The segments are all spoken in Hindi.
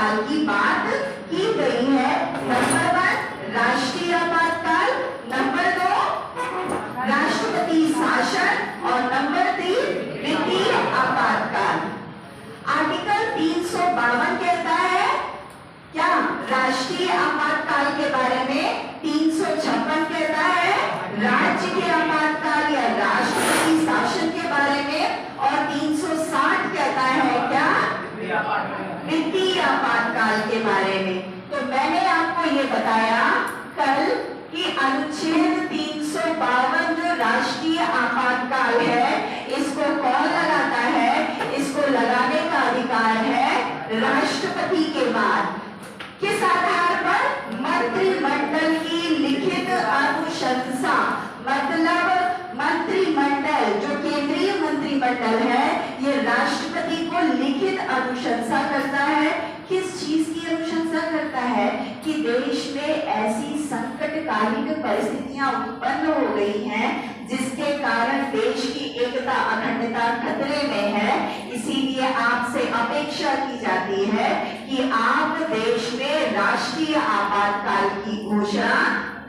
आपातकाल की बात की गई है। नंबर 1 राष्ट्रीय आपातकाल, नंबर 2 राष्ट्रपति शासन और नंबर 3 वित्तीय आपातकाल। आर्टिकल 352 कहता है क्या राष्ट्रीय आपातकाल के बारे में, 356 कहता है राज्य के आपातकाल या राष्ट्रपति शासन के बारे में, और 360 कहता है क्या वित्तीय आपातकाल के बारे में। तो मैंने आपको ये बताया कल कि अनुच्छेद 352 जो राष्ट्रीय आपातकाल है, इसको कौन लगाता है? इसको लगाने का अधिकार है राष्ट्रपति के बाद। किस आधार पर? मंत्रिमंडल की लिखित अनुशंसा। मतलब मंत्रिमंडल, जो केंद्रीय मंत्रिमंडल है, ये राष्ट्रपति को लिखित अनुशंसा करता है। किस चीज की अनुशंसा करता है? कि देश में ऐसी संकटकालीन परिस्थितियां उत्पन्न हो गई हैं जिसके कारण देश की एकता अखंडता खतरे में है। इसीलिए आपसे अपेक्षा की जाती है कि आप देश में राष्ट्रीय आपातकाल की घोषणा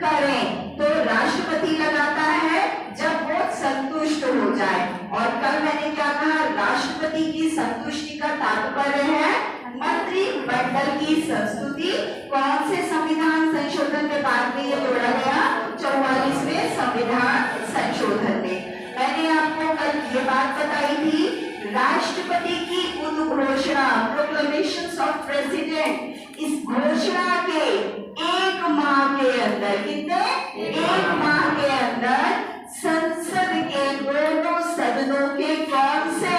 करें। तो राष्ट्रपति लगाता है जब वो संतुष्ट हो जाए। और कल मैंने क्या कहा? राष्ट्रपति की संतुष्टि का तात्पर्य है मंत्रिमंडल की संस्तुति। कौन से संविधान संशोधन के बाद में ये जोड़ा गया? 44वें संविधान संशोधन में। मैंने आपको कल ये बात बताई थी, राष्ट्रपति की उद्घोषणा, प्रोक्लेमेशन ऑफ प्रेसिडेंट, इस घोषणा के 1 माह के अंदर, कितने? 1 माह के अंदर संसद के दोनों सदनों के कौन से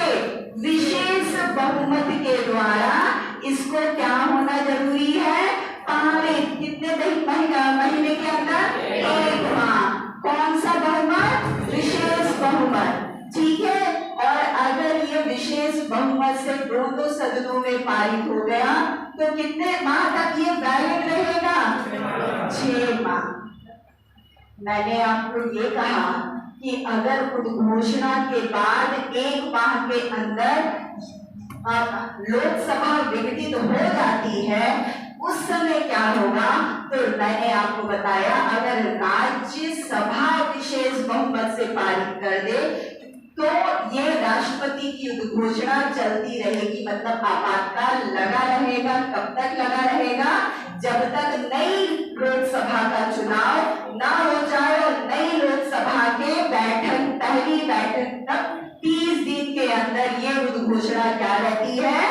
विशेष बहुमत के द्वारा इसको क्या होना जरूरी है? पारित। कितने महीने के अंदर? 1 माह। कौन सा बहुमत? विशेष बहुमत। ठीक है। और अगर ये विशेष बहुमत से दोनों सदनों में पारित हो गया तो कितने माह तक ये वैलिड रहेगा? 6 माह। मैंने आपको ये कहा कि अगर उद्घोषणा के बाद 1 माह के अंदर लोकसभा विघटित हो जाती है, उस समय क्या होगा? तो मैंने आपको बताया, अगर राज्यसभा विशेष बहुमत से पारित कर दे तो ये राष्ट्रपति की उद्घोषणा चलती रहेगी। मतलब आपातकाल लगा रहेगा। कब तक लगा रहेगा? जब तक नई लोकसभा का चुनाव ना हो जाए और नई लोकसभा के पहली बैठक तक 30 दिन के अंदर ये उद्घोषणा क्या रहती है?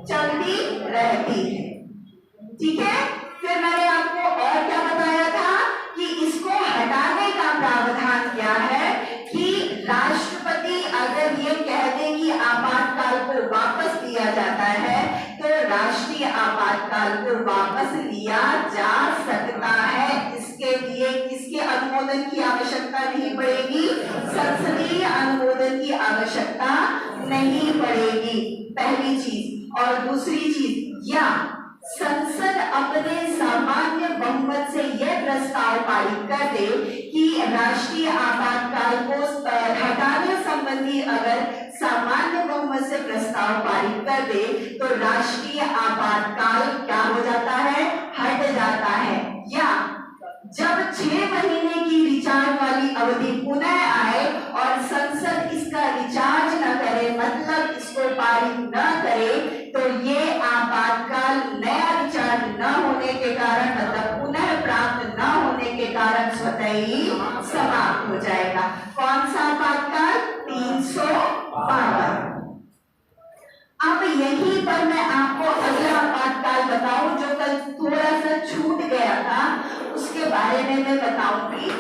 चलती रहती है। ठीक है। फिर मैंने आपको और क्या बताया था कि इसको हटाने का प्रावधान क्या है कि राष्ट्रपति अगर ये कह दे कि आपातकाल को वापस लिया जाता है तो राष्ट्रीय आपातकाल को वापस लिया जा सकता है। इसके लिए किसके अनुमोदन की आवश्यकता नहीं पड़ेगी? संसदीय अनुमोदन की आवश्यकता नहीं पड़ेगी, पहली चीज। और दूसरी चीज, या संसद अपने सामान्य बहुमत से यह प्रस्ताव पारित कर दे कि राष्ट्रीय आपातकाल को हटाने संबंधी अगर सामान्य बहुमत से प्रस्ताव पारित कर दे तो राष्ट्रीय आपातकाल क्या हो जाता है? हट जाता है। या जब 6 महीने की रिचार्ज वाली अवधि पुनः आए और संसद इसका रिचार्ज न करे, मतलब इसको पारित न करे, तो ये आपातकाल नया रिचार्ज न होने के कारण, मतलब पुनः प्राप्त न होने के कारण स्वतः ही समाप्त हो जाएगा। कौन सा आपातकाल? 352। अब यहीं पर मैं आपको अगला आपातकाल बताऊं जो कल थोड़ा सा छूट गया था, उसके बारे में मैं बताऊंगी।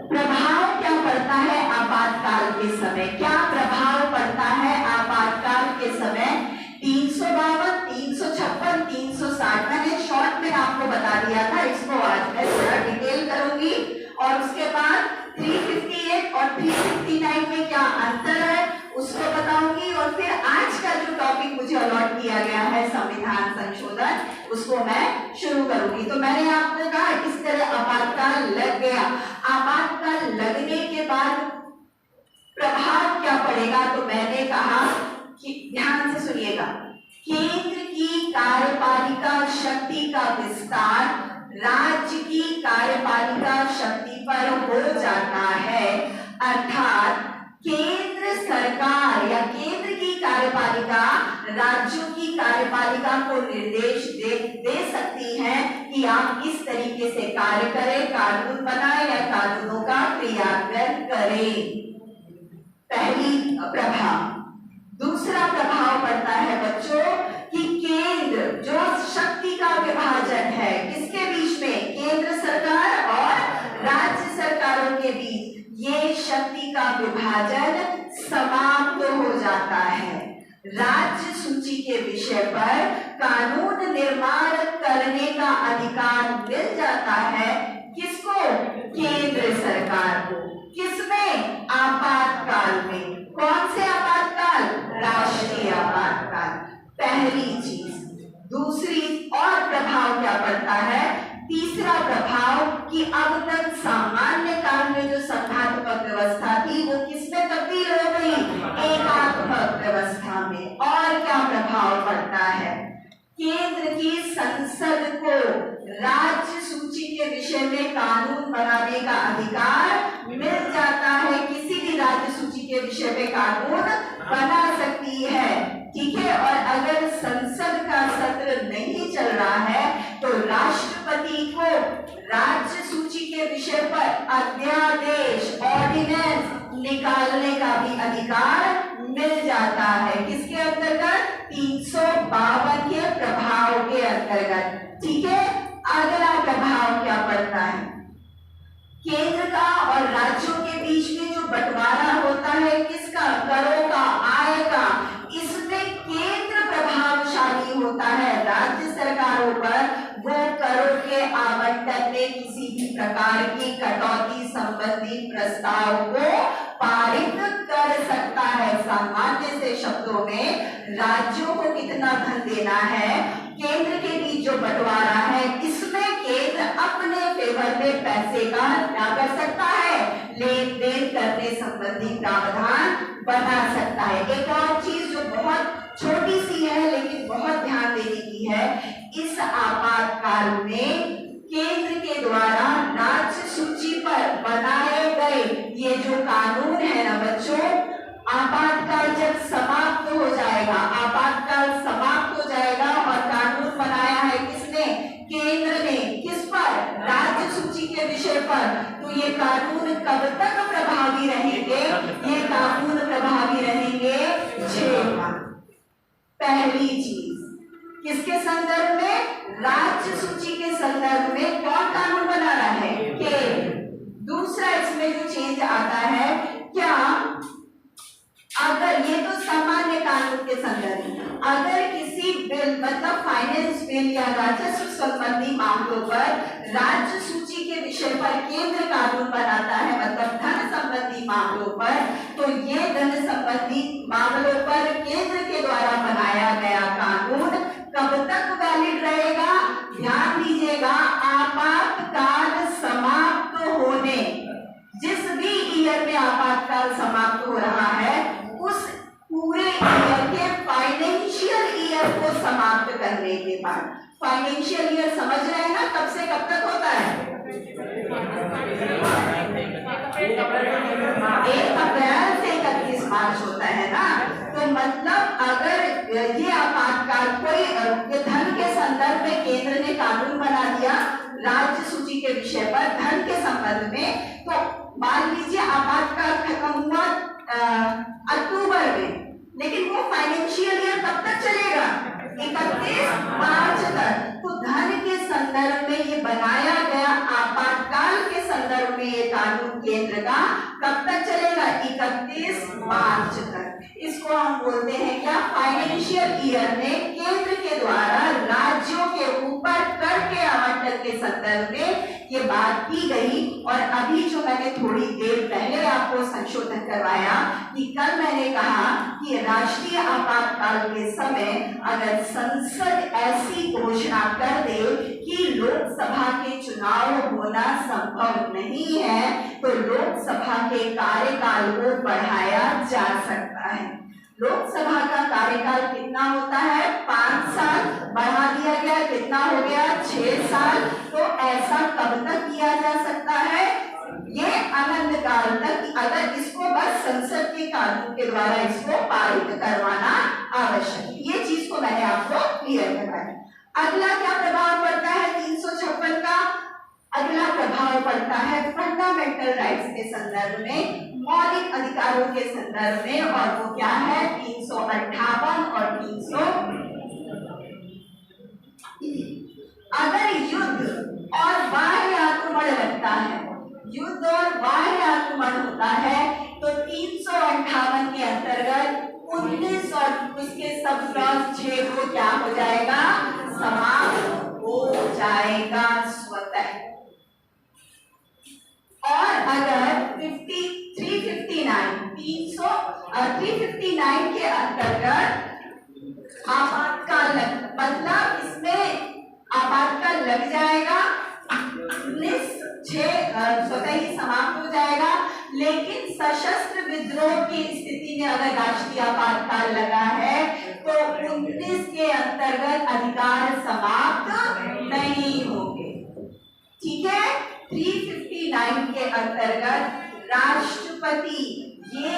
प्रभाव क्या पड़ता है आपातकाल के समय? क्या प्रभाव पड़ता है आपातकाल के समय? 352, 356, 360 मैंने शॉर्ट में आपको बता दिया था, इसको आज मैं थोड़ा डिटेल करूंगी। और उसके बाद 358 और 359 में क्या अंतर है उसको और फिर आज का जो टॉपिक मुझे अलॉट किया गया है संविधान संशोधन, उसको मैं शुरू करूंगी। तो मैंने आपको कहा इस तरह आपातकाल लग गया, आपातकाल लगने के बाद प्रभाव क्या पड़ेगा, तो मैंने कहा कि ध्यान से सुनिएगा, केंद्र की कार्यपालिका शक्ति का विस्तार राज्य की कार्यपालिका शक्ति पर हो जाता है, अर्थात केंद्र सरकार या केंद्र की कार्यपालिका राज्यों की कार्यपालिका को निर्देश दे सकती है कि आप इस तरीके से कार्य करें, कानून बनाएं या कानूनों का क्रियान्वयन करें। पहली प्रभाव। दूसरा प्रभाव पड़ता है बच्चों कि केंद्र जो शक्ति का विभाजन है किसके बीच में, केंद्र सरकार और राज्य सरकारों के बीच, ये शक्ति का विभाजन समाप्त हो जाता है। राज्य सूची के विषय पर कानून निर्माण करने का अधिकार मिल जाता है किसको, केंद्र सरकार को। किसमें, आपातकाल में। कौन से आपातकाल, राष्ट्रीय आपातकाल, पहली चीज। दूसरी और प्रभाव क्या पड़ता है, तीसरा प्रभाव कि अब तक सामान्य काल में जो संघात्मक व्यवस्था थी वो किसमें तब्दील हो गई, एकात्मक व्यवस्था में। और क्या प्रभाव पड़ता है, केंद्र की संसद को राज्य सूची के विषय में कानून बनाने का अधिकार मिल जाता है, किसी भी राज्य सूची के विषय में कानून बना सकती है, ठीक है। और अगर संसद का सत्र नहीं चल रहा है तो राष्ट्रपति को राज्य सूची के विषय पर अध्यादेश, ऑर्डिनेंस निकालने का भी अधिकार मिल जाता है, किसके अंतर्गत, 352 के प्रभाव के अंतर्गत, ठीक है। अगला प्रभाव क्या पड़ता है, केंद्र का और राज्यों के बीच में जो बंटवारा होता है किसका, करों का, आय का, इसमें केंद्र प्रभावशाली होता है राज्य सरकारों पर। वो करों के आवंटन में किसी भी प्रकार की कटौती संबंधी प्रस्ताव को पारित कर सकता है। सामान्य से शब्दों में राज्यों को कितना धन देना है, केंद्र के बीच जो बंटवारा है इसमें केंद्र अपने फेवर में पैसे का क्या कर सकता है, लेन देन करने संबंधी प्रावधान बना सकता है। एक और चीज जो बहुत छोटी सी है लेकिन बहुत ध्यान देने की है, इस आपातकाल में केंद्र के द्वारा राज्य सूची पर बनाए गए ये जो कानून है ना बच्चों, आपातकाल जब समाप्त हो जाएगा, आपातकाल समाप्त हो जाएगा और कानून बनाया है किसने, केंद्र ने, किस पर, राज्य सूची के विषय पर, तो ये कानून कब तक प्रभावी रहेंगे, ये कानून प्रभावी रहेंगे 6 माह। पहली चीज किसके संदर्भ में, राज्य सूची के संदर्भ में कौन कानून बना रहा है, केंद्र। दूसरा इसमें जो चेंज आता है, क्या अगर ये तो सामान्य कानून के संदर्भ में, अगर किसी बिल मतलब फाइनेंस बिल या राजस्व संबंधी मामलों पर राज्य सूची के विषय पर केंद्र कानून बनाता है, मतलब धन संबंधी मामलों पर, तो ये धन संबंधी मामलों पर केंद्र के द्वारा बनाया गया कानून कब तक वैलिड रहेगा, ध्यान दीजिएगा, आपातकाल समाप्त होने, जिस भी ईयर में आपातकाल समाप्त हो रहा है उस पूरे ईयर के फाइनेंशियल ईयर को समाप्त करने के बाद, फाइनेंशियल ईयर समझ रहे हैं ना, कब से कब तक होता है, 1 अप्रैल से 31 मार्च होता है ना। तो मतलब अगर ये आपातकाल कोई धन के संदर्भ में केंद्र ने कानून बना दिया राज्य सूची के विषय पर धन के संबंध में, तो मान लीजिए आपातकाल खत्म हुआ अक्टूबर में, लेकिन वो फाइनेंशियल ईयर कब तक चलेगा, 31 मार्च तक। तो धन के संदर्भ में ये बनाया गया आपातकाल के संदर्भ में ये कानून केंद्र का कब तक चलेगा, 31 मार्च तक। इसको हम बोलते हैं क्या, फाइनेंशियल ईयर में केंद्र के द्वारा राज्यों के ऊपर कर के आवंटन के संदर्भ में ये बात की गई। और अभी जो मैंने थोड़ी देर पहले आपको संशोधन करवाया कि कल मैंने कहा कि राष्ट्रीय आपातकाल के समय अगर संसद ऐसी घोषणा कर दे कि लोकसभा के चुनाव होना संभव नहीं है तो लोकसभा के कार्यकाल को बढ़ाया जा सकता है। लोकसभा का कार्यकाल कितना होता है? 5 साल। बढ़ा दिया गया, कितना हो गया? 6 साल। तो ऐसा कब तक किया जा सकता है? ये अनंत काल तक, अगर इसको बस संसद के कानून के द्वारा इसको पारित करवाना आवश्यक है। ये चीज को मैंने आपको क्लियर करवाया। अगला क्या प्रभाव पड़ता है 356 का? अगला प्रभाव पड़ता है फंडामेंटल राइट्स के संदर्भ में, मौलिक अधिकारों के संदर्भ में, और वो क्या है? 358 और 300। अगर युद्ध और बाह्य आक्रमण लगता है, युद्ध और बाह्य आक्रमण होता है तो 358 के अंतर्गत 19 और उसके सब क्लॉज 6 को क्या हो जाएगा? समाप्त हो जाएगा स्वतः। और अगर 359 के अंतर्गत आपातकाल, मतलब इसमें आपातकाल लग जाएगा, 19/6 स्वतः ही समाप्त हो जाएगा। लेकिन सशस्त्र विद्रोह की स्थिति में अगर राष्ट्रीय आपातकाल लगा है तो 19 के अंतर्गत अधिकार समाप्त नहीं होंगे। ठीक है? 359 के अंतर्गत राष्ट्रपति ये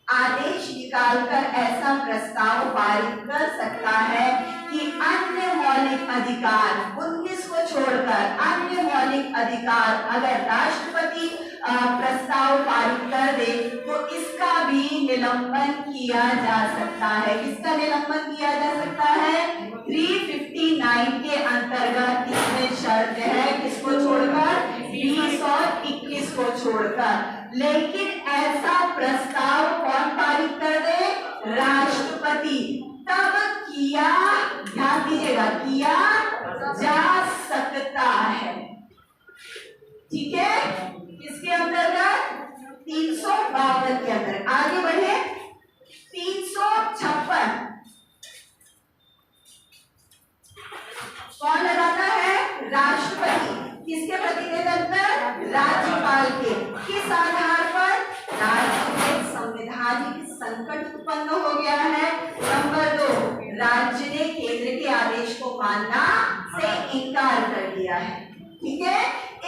आदेश निकालकर ऐसा प्रस्ताव पारित कर सकता है कि अन्य मौलिक अधिकार, 19 को छोड़कर अन्य मौलिक अधिकार अगर राष्ट्रपति प्रस्ताव पारित कर दे तो इसका भी निलंबन किया जा सकता है। किसका निलंबन किया जा सकता है? 359 के अंतर्गत इसमें शर्त है, किसको छोड़कर? 20 और 21 को छोड़कर। लेकिन ऐसा प्रस्ताव कौन पारित कर दे? राष्ट्रपति। तब किया, ध्यान दीजिएगा, किया जा सकता है। ठीक है? किसके अंतर्गत? 352 के अंतर्गत। आगे बढ़े। 356 कौन लगाता है? राष्ट्रपति। किसके प्रतिनिधित्व पर? राज्यपाल के। किस आधार पर? राज्य में संवैधानिक संकट उत्पन्न हो गया है। नंबर 2, राज्य ने केंद्र के आदेश को मानना से इनकार कर दिया है। ठीक है?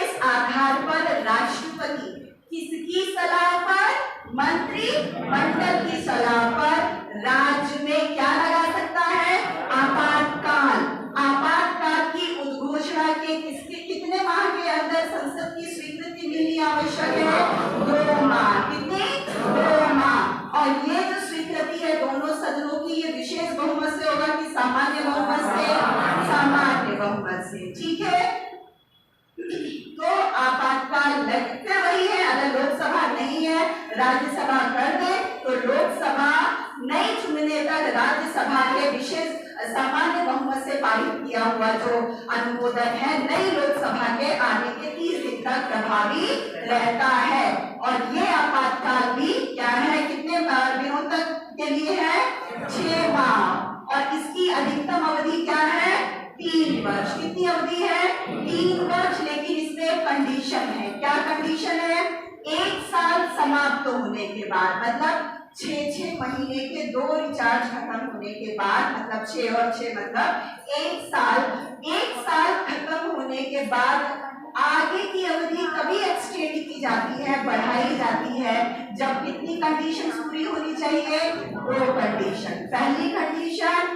इस आधार पर राष्ट्रपति किसकी सलाह पर? मंत्रिमंडल की सलाह पर राज्य में क्या लगा सकता है? आपातकाल। आपातकाल की उद्घोषणा के कितने माह के अंदर संसद की स्वीकृति मिलनी आवश्यक है? 2 माह। कितने? 2 माह। और ये जो स्वीकृति है दोनों सदनों की, ये विशेष बहुमत से होगा कि सामान्य बहुमत से? सामान्य बहुमत से। ठीक है? तो आपातकाल लगता वही है। अगर लोकसभा नहीं है, राज्यसभा कर दे तो लोकसभा नहीं चुनने तक राज्यसभा के विशेष सामान्य बहुमत से पारित किया हुआ जो अनुमोदन है नई लोकसभा के आने के 30 दिन तक प्रभावी रहता है। और ये आपातकाल भी क्या है? कितने दिनों तक के लिए है? 6 माह। और इसकी अधिकतम अवधि क्या है? 3 वर्ष। कितनी अवधि है? 3 वर्ष। लेकिन इसमें एक कंडीशन है। क्या कंडीशन है? 1 साल समाप्त होने के बाद, मतलब 6 महीने के 2 रिचार्ज खत्म होने के बाद, मतलब 6 और 6 मतलब 1 साल। 1 साल खत्म होने के बाद आगे की अवधि कभी एक्सटेंड की जाती है, बढ़ाई जाती है, जब कितनी कंडीशन पूरी होनी चाहिए? 2 कंडीशन। पहली कंडीशन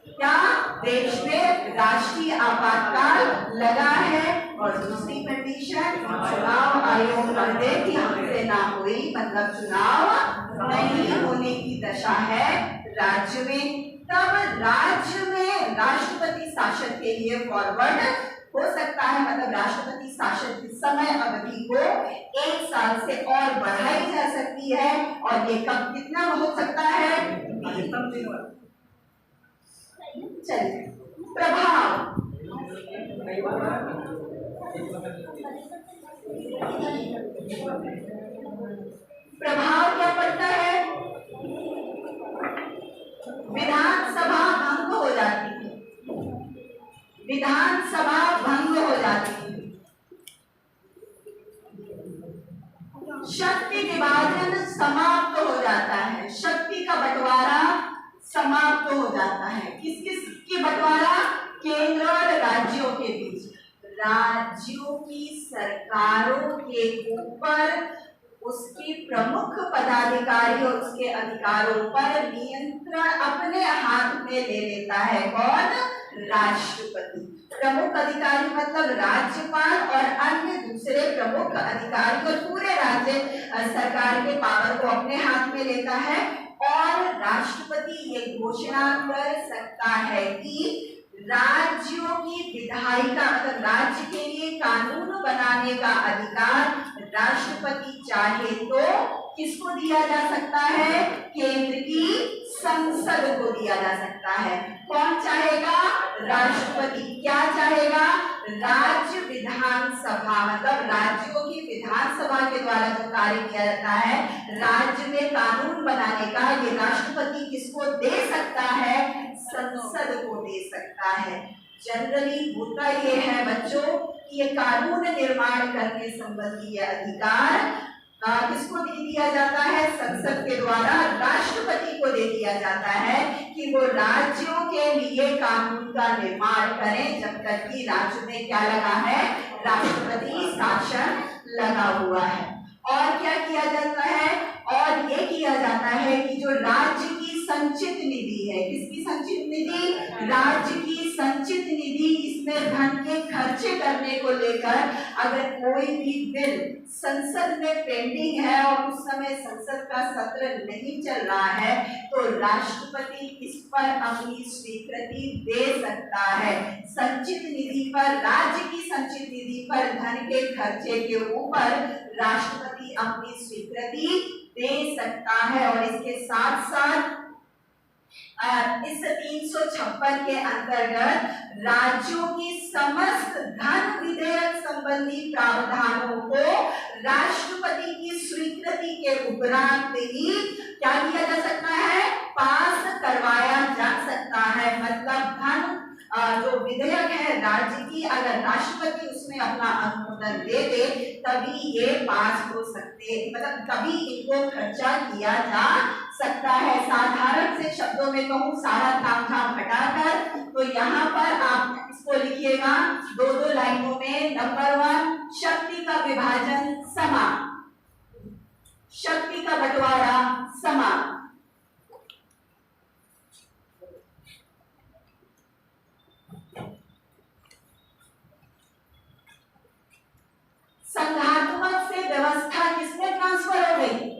क्या? देश में राष्ट्रीय आपातकाल लगा है। और दूसरी कंडीशन, चुनाव आयोग कर दे कि हमसे ना हुई, मतलब चुनाव नहीं होने की दशा है राज्य में। तब राज्य में राष्ट्रपति शासन के लिए फॉरवर्ड हो सकता है, मतलब राष्ट्रपति शासन की समय अवधि को 1 साल से और बढ़ाई जा सकती है। और ये कब कितना हो सकता है? चलिए, प्रभाव प्रभाव क्या पड़ता है? विधानसभा भंग हो जाती है, विधानसभा भंग हो जाती है, शक्ति विभाजन समाप्त हो जाता है, शक्ति का बंटवारा समाप्त हो जाता है। किस किस की बंटवारा? केंद्र और राज्यों के बीच। राज्यों की सरकारों के ऊपर उसकी प्रमुख पदाधिकारी और उसके अधिकारों पर नियंत्रण अपने हाथ में ले लेता है कौन? राष्ट्रपति। प्रमुख अधिकारी मतलब राज्यपाल और अन्य दूसरे प्रमुख अधिकारी और पूरे राज्य सरकार के पावर को अपने हाथ में लेता है। और राष्ट्रपति ये घोषणा कर सकता है कि राज्यों की विधायिका मतलब राज्य के लिए कानून बनाने का अधिकार राष्ट्रपति चाहे तो किसको दिया जा सकता है? केंद्र की संसद को दिया जा सकता है। कौन चाहेगा? राष्ट्रपति। क्या चाहेगा? राज्य विधानसभा मतलब राज्यों की विधानसभा के द्वारा जो कार्य किया जाता है राज्य में कानून बनाने का, ये राष्ट्रपति किसको दे सकता है? संसद को दे सकता है। जनरली होता ये है बच्चों कि ये कानून निर्माण करने संबंधी अधिकार किसको दे दिया जाता है? संसद के द्वारा राष्ट्रपति को दे दिया जाता है कि वो राज्यों के लिए कानून का निर्माण करें, जब तक कि राज्य में क्या लगा है? राष्ट्रपति शासन लगा हुआ है। और क्या किया जाता है? और ये किया जाता है कि जो राज्य की संचित निधि है, किसकी संचित निधि? राज्य की संचित निधि, इसमें धन के खर्चे करने को लेकर अगर कोई भी बिल संसद में पेंडिंग है और उस समय संसद का सत्र नहीं चल रहा है तो राष्ट्रपति इस पर अपनी स्वीकृति दे सकता है। संचित निधि पर, राज्य की संचित निधि पर धन के खर्चे के ऊपर राष्ट्रपति अपनी स्वीकृति दे सकता है। और इसके साथ साथ इस 356 के अंतर्गत राज्यों की समस्त धन विधेयक संबंधी प्रावधानों को राष्ट्रपति की स्वीकृति के उपरांत ही क्या किया जा सकता है? पास करवाया जा सकता है। मतलब धन जो विधेयक है राज्य की, अगर राष्ट्रपति उसमें अपना अनुमोदन दे दे तभी ये पास हो सकते, मतलब तभी इनको खर्चा किया जा सकता है। साधारण से शब्दों में कहूँ, सारा तामझाम हटाकर, तो यहाँ पर आप इसको लिखिएगा दो लाइनों में। नंबर 1, शक्ति का विभाजन समाप्त, शक्ति का बंटवारा समाप्त। संघात्मक से व्यवस्था किसमें ट्रांसफर हो गई?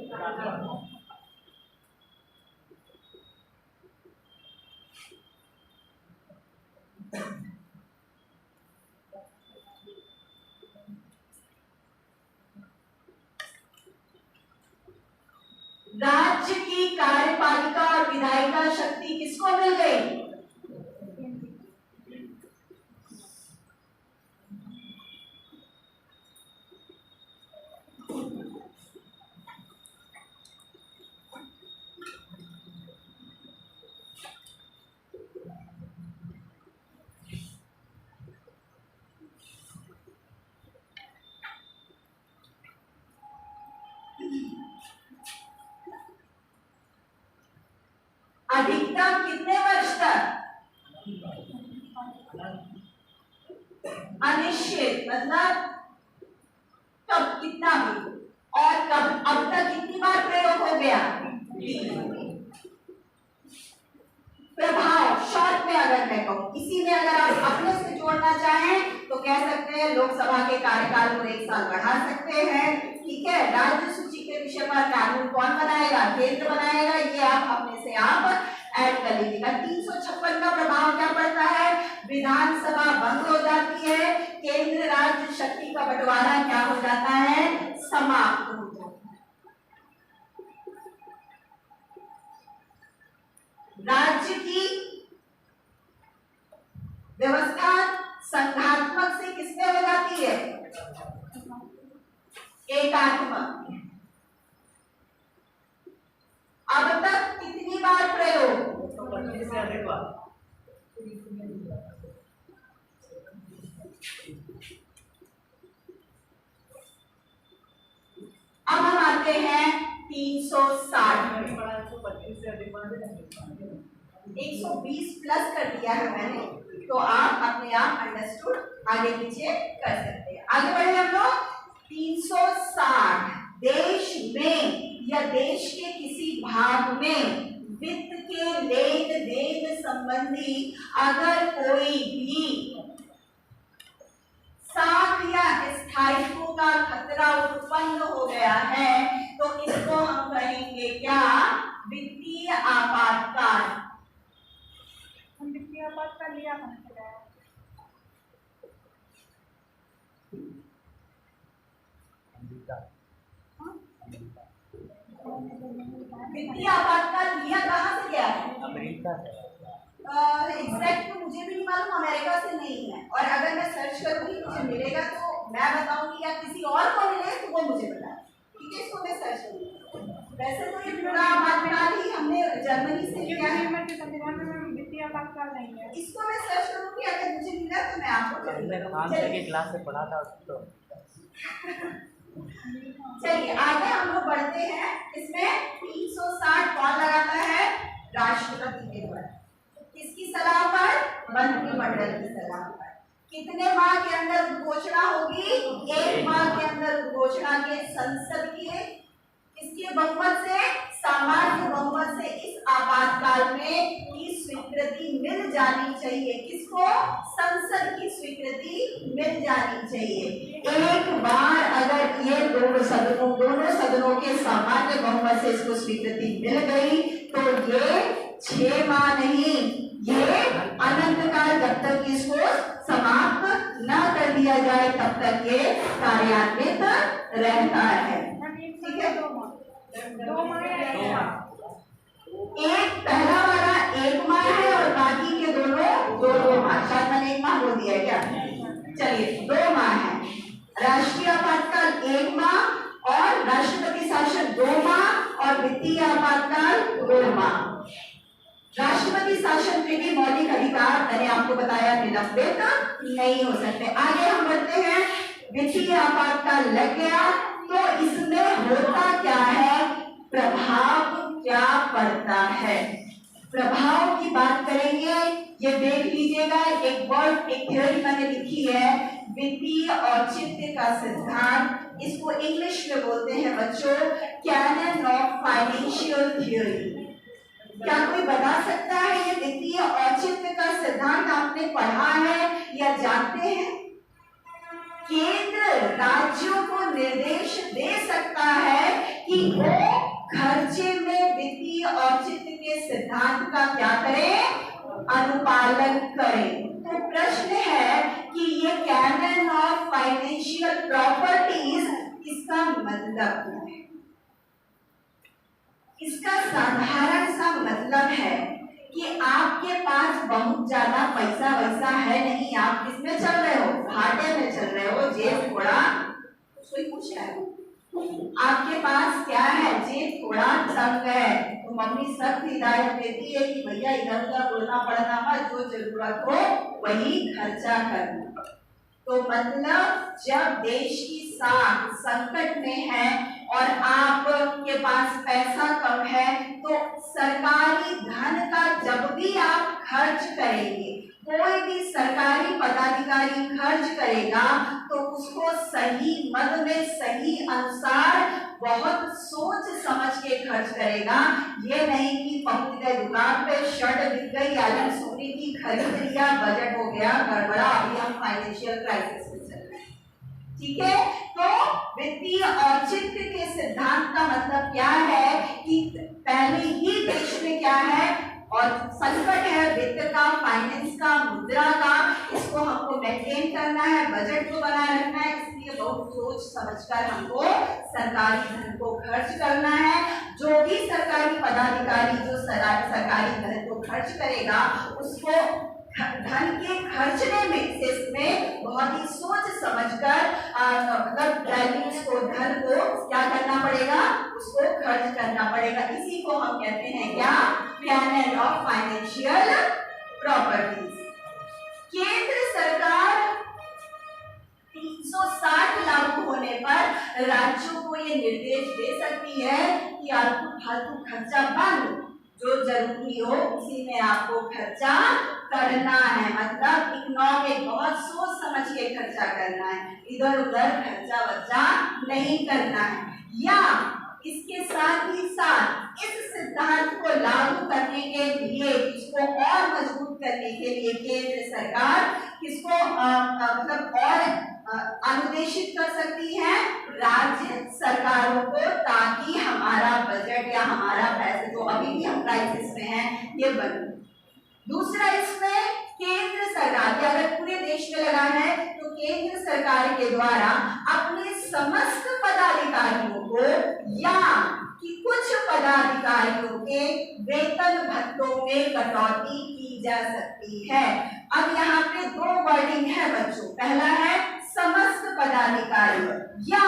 राज्य की कार्यपालिका और विधायिका शक्ति किसको मिल गई? अधिकतम कितने वर्ष तक? अनिश्चित, मतलब कब, कितना भी, और कब, अब तक कितनी बार प्रयोग हो गया? प्रभाव शॉर्ट में अगर मैं कहूँ, इसी में अगर आप अपने से जोड़ना चाहें तो कह सकते हैं लोकसभा के कार्यकाल को 1 साल बढ़ा सकते हैं। ठीक है, राज्य सूची के विषय पर कानून कौन बनाएगा? केंद्र बनाएगा। ये आप अपने से आप ऐड कर लीजिएगा। 356 का प्रभाव क्या पड़ता है? विधानसभा बंद हो जाती है, केंद्र राज्य शक्ति का बंटवारा क्या हो जाता है? समाप्त हो जाता है। राज्य की व्यवस्था संघात्मक से किसमें हो जाती है? एकात्मक। अब तक कितनी बार प्रयोग? अब हम आते हैं 360 120 प्लस कर दिया है मैंने, तो आप अपने आप अंडरस्टूड आगे पीछे कर सकते हैं। आगे बढ़े हम लोग। 360 देश में या देश के किसी भाग में वित्त के लेन देन संबंधी अगर कोई भी साख या स्थायित्व का खतरा उत्पन्न हो गया है तो इसको हम कहेंगे क्या? वित्तीय आपातकाल। हम वित्तीय आपातकाल लिया है। वित्तीय आपातकाल लिया कहाँ से गया है? अमेरिका से। एग्जैक्ट तो मुझे भी नहीं मालूम, अमेरिका से नहीं है। और अगर मैं सर्च करूंगी मुझे मिलेगा तो मैं बताऊंगी, या किसी और को मिले तो वो मुझे बताए। ठीक है, इसको मैं सर्च करूंगी। वैसे तो ये पूरा आपातकाल ही हमने जर्मनी से लिया है। संविधान में वित्तीय आपातकाल नहीं है। इसको मैं सर्च करूंगी, अगर मुझे मिला तो मैं आपको क्लास से पढ़ा था तो। चलिए आगे हम लोग बढ़ते हैं। इसमें 360 कौन लगाता है? राष्ट्रपति के द्वारा। किसकी सलाह पर? मंत्रिमंडल की सलाह पर। कितने माह के अंदर घोषणा होगी? 1 माह के अंदर घोषणा के संसद के किसके बहुमत से? सामान्य बहुमत से इस आपातकाल में की स्वीकृति मिल जानी चाहिए। किसको? संसद की स्वीकृति मिल जानी चाहिए। एक बार अगर ये दोनों सदनों के सामान्य बहुमत से इसको स्वीकृति मिल गई तो ये 6 माह नहीं, ये अनंत काल, जब तक इसको समाप्त न कर दिया जाए तब तक ये कार्यान्वित रहता है। ठीक है, 2 माह एक पहला वाला 1 माह है और बाकी के दोनों 2 माह। शायद मैंने 1 माह बोल दिया क्या? चलिए 2 माह है। राष्ट्रीय आपातकाल 1 माह और राष्ट्रपति शासन 2 माह और वित्तीय आपातकाल 2 माह। राष्ट्रपति शासन के भी मौलिक अधिकार मैंने आपको बताया निलंबित नहीं हो सकते। आगे हम बढ़ते हैं। वित्तीय आपातकाल लग गया तो इसमें होता क्या है? प्रभाव क्या पड़ता है? प्रभाव की बात करेंगे। ये देख लीजिएगा, एक थ्योरी मैंने लिखी है, वित्तीय औचित्य का सिद्धांत। इसको इंग्लिश में बोलते हैं बच्चों कैनन ऑफ फाइनेंशियल थ्योरी। क्या कोई बता सकता है ये वित्तीय औचित्य का सिद्धांत आपने पढ़ा है या जानते हैं? केंद्र राज्यों को निर्देश दे सकता है कि वो खर्चे में वित्तीय औचित्य के सिद्धांत का क्या करें? अनुपालन करें। तो प्रश्न है कि ये कैनन ऑफ फाइनेंशियल प्रॉपर्टीज इसका मतलब क्या है? इसका साधारण सा मतलब है कि आपके पास बहुत ज्यादा पैसा वैसा है नहीं, आप किसमें चल रहे हो? घाटे में चल रहे हो, जेब थोड़ा, कोई पूछ रहा है आपके पास क्या है? जेब थोड़ा तंग है, तो मम्मी सख्त हिदायत देती है कि भैया इधर उधर बोलना पड़ना मत, जो जरूरत हो वही खर्चा करना। तो मतलब जब देश की साख संकट में है और आपके पास पैसा कम है तो सरकारी धन का जब भी आप खर्च करेंगे, कोई भी सरकारी पदाधिकारी खर्च करेगा तो उसको सही मद में सही अनुसार बहुत सोच समझ के खर्च करेगा। ये नहीं कि पहुंच गए दुकान पे, शर्ट बिक गई, आलम सोने की खरीद लिया, बजट हो गया गड़बड़ा, अभी हम फाइनेंशियल क्राइसिस में चल रहे हैं। ठीक है, तो वित्तीय औचित्य के सिद्धांत का मतलब क्या है कि पहले ही देश में क्या है और संकट है वित्त का, फाइनेंस का, मुद्रा का, इसको हमको मेंटेन करना है, बजट को बनाए रखना है, इसलिए बहुत सोच समझकर हमको सरकारी धन को खर्च करना है। जो भी सरकारी पदाधिकारी जो सरकारी धन को खर्च करेगा उसको धन के खर्चने में से इसमें बहुत ही सोच समझकर मतलब वैल्यूज को, धन को क्या करना पड़ेगा, उसको खर्च करना पड़ेगा। इसी को हम कहते हैं क्या, कैनन ऑफ फाइनेंशियल प्रॉपर्टीज। केंद्र सरकार 360 लागू होने पर राज्यों को ये निर्देश दे सकती है कि आपको फालतू खर्चा बंद, जो जरूरी हो उसी में आपको खर्चा करना है। मतलब इकोनॉमिक बहुत सोच समझ के खर्चा करना है, इधर उधर खर्चा वर्चा नहीं करना है। या इसके साथ ही साथ इस सिद्धांत को लागू करने के लिए, इसको और मजबूत करने के लिए केंद्र सरकार किसको मतलब और अनुदेशित कर सकती है, राज्य सरकारों को, ताकि हमारा बजट या हमारा पैसे, जो अभी भी हम क्राइसिस में हैं, ये बने। दूसरा, इसमें केंद्र सरकार के अगर पूरे देश में लगा है तो केंद्र सरकार के द्वारा अपने समस्त पदाधिकारियों को या कि कुछ पदाधिकारियों के वेतन भत्तों में कटौती की जा सकती है। अब यहाँ पे दो वर्डिंग है बच्चों, पहला है समस्त पदाधिकारी या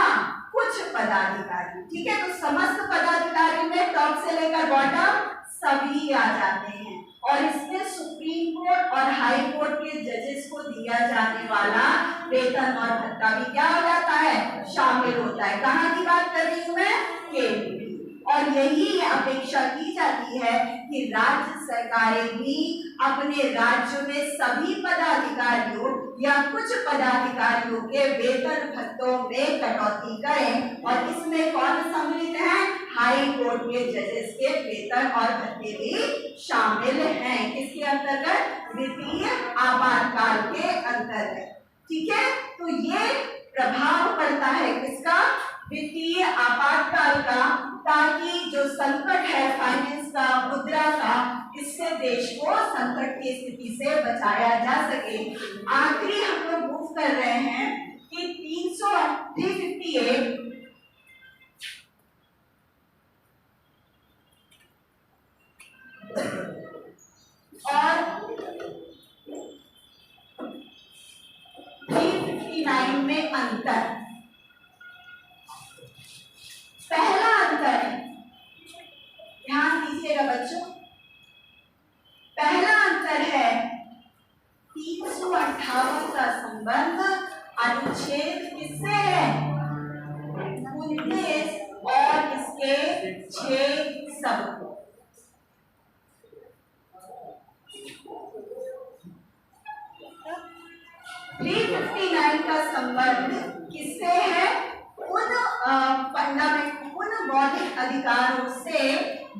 कुछ पदाधिकारी, ठीक है। तो समस्त पदाधिकारी में टॉप से लेकर बॉटम सभी आ जाते हैं, और इसमें सुप्रीम कोर्ट और हाई कोर्ट के जजेस को दिया जाने वाला वेतन और भत्ता भी क्या हो जाता है, शामिल होता है। कहाँ की बात कर रही हूँ मैं, केंद्र की। और यही अपेक्षा की जाती है कि राज्य सरकारें भी अपने राज्य में सभी पदाधिकारियों या कुछ पदाधिकारियों के वेतन भत्तों में कटौती करें। और इसमें कौन सम्मिलित है, हाई कोर्ट के जजेस के वेतन और भत्ते भी शामिल हैं। किसके अंतर्गत, वित्तीय आपातकाल के अंतर्गत, ठीक है। तो ये प्रभाव पड़ता है किसका, वित्तीय आपातकाल का, ताकि जो संकट है फाइनेंस का, मुद्रा का, इससे देश को संकट की स्थिति से बचाया जा सके। आखिरी हम लोग मूव कर रहे हैं कि 358 और 359 में अंतर। पहला अंतर है, ध्यान दीजिएगा बच्चों, पहला अंतर है 358 का संबंध अनुच्छेद किससे है, 19 और इसके 6 सबको। 359 का संबंध किससे है, उन फंडामेंट, उन मौलिक अधिकारों से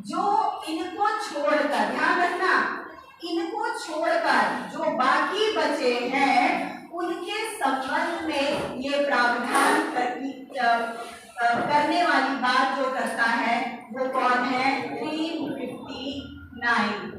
जो इनको छोड़कर, ध्यान रखना, इनको छोड़कर जो बाकी बचे हैं उनके संबंध में ये प्रावधान करने वाली बात जो करता है वो कौन है, 359।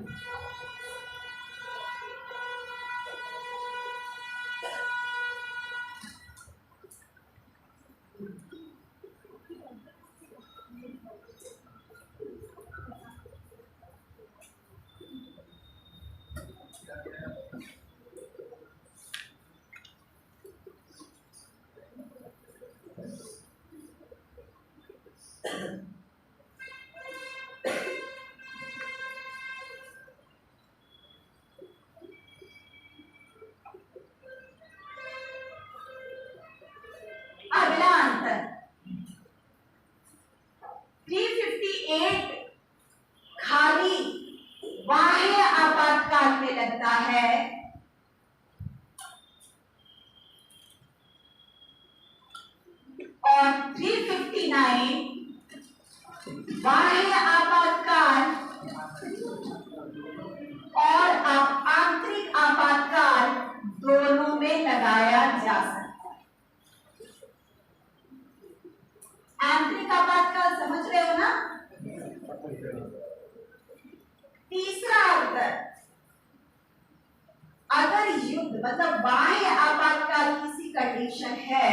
अगला अंतर 358 खाली बाह्य आपातकाल में लगता है, और 359 बाह्य आपातकाल और आंतरिक आपातकाल दोनों में लगाया जा सकता है। आंतरिक आपातकाल समझ रहे हो ना। तीसरा अंतर, अगर युद्ध मतलब बाह्य आपातकाल किसी कंडीशन है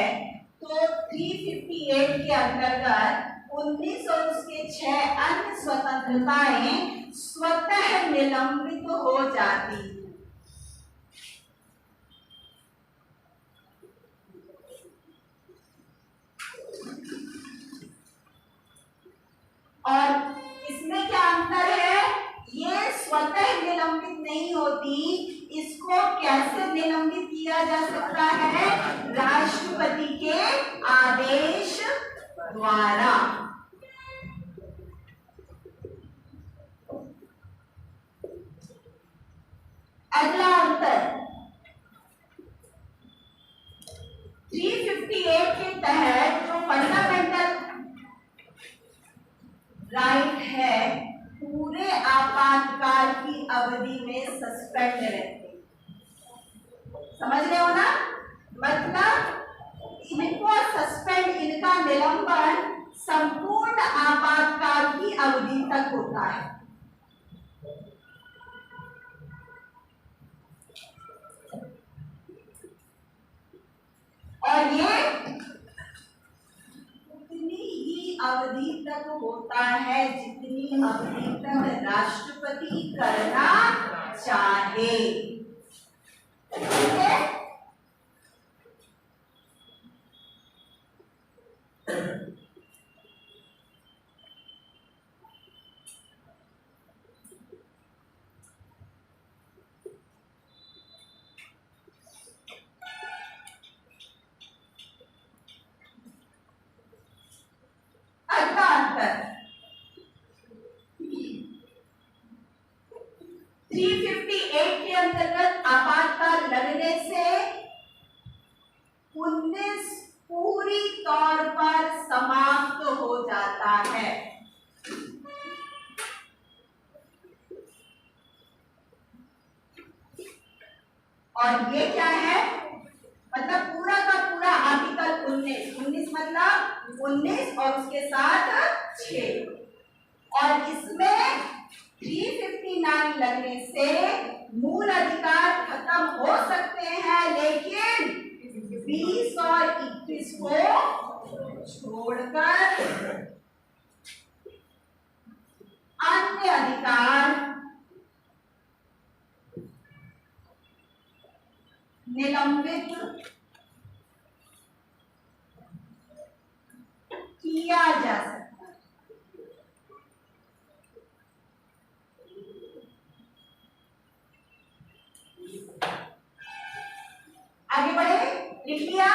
तो 358 के अंतर्गत 19 और उसके 6 अन्य स्वतंत्रताएं स्वतः निलंबित हो जाती है। होती, इसको कैसे निलंबित किया जा सकता है? राष्ट्रपति के आदेश द्वारा। अगला अंतर 358 के तहत जो फंडामेंटल राइट है पूरे आपातकाल की अवधि में सस्पेंड रहते। समझ रहे हो ना? मतलब इनको सस्पेंड, इनका निलंबन संपूर्ण आपातकाल की अवधि तक होता है। और ये उतनी ही अवधि तक होता है जितनी अवधि तक राष्ट्रपति करना चाहे। ठीक है? अगला अंतर 358 के अंतर्गत आपातकाल लगने से 19 पूरी तौर पर समाप्त हो जाता है। और ये क्या है? मतलब पूरा का पूरा आर्टिकल 19 मतलब 19 और उसके साथ 6। और इसमें 359 लगने से मूल अधिकार खत्म हो सकते हैं, लेकिन 20 और 21 को छोड़कर अन्य अधिकार निलंबित किया जा सकता है। आगे बढ़े, लिख लिया?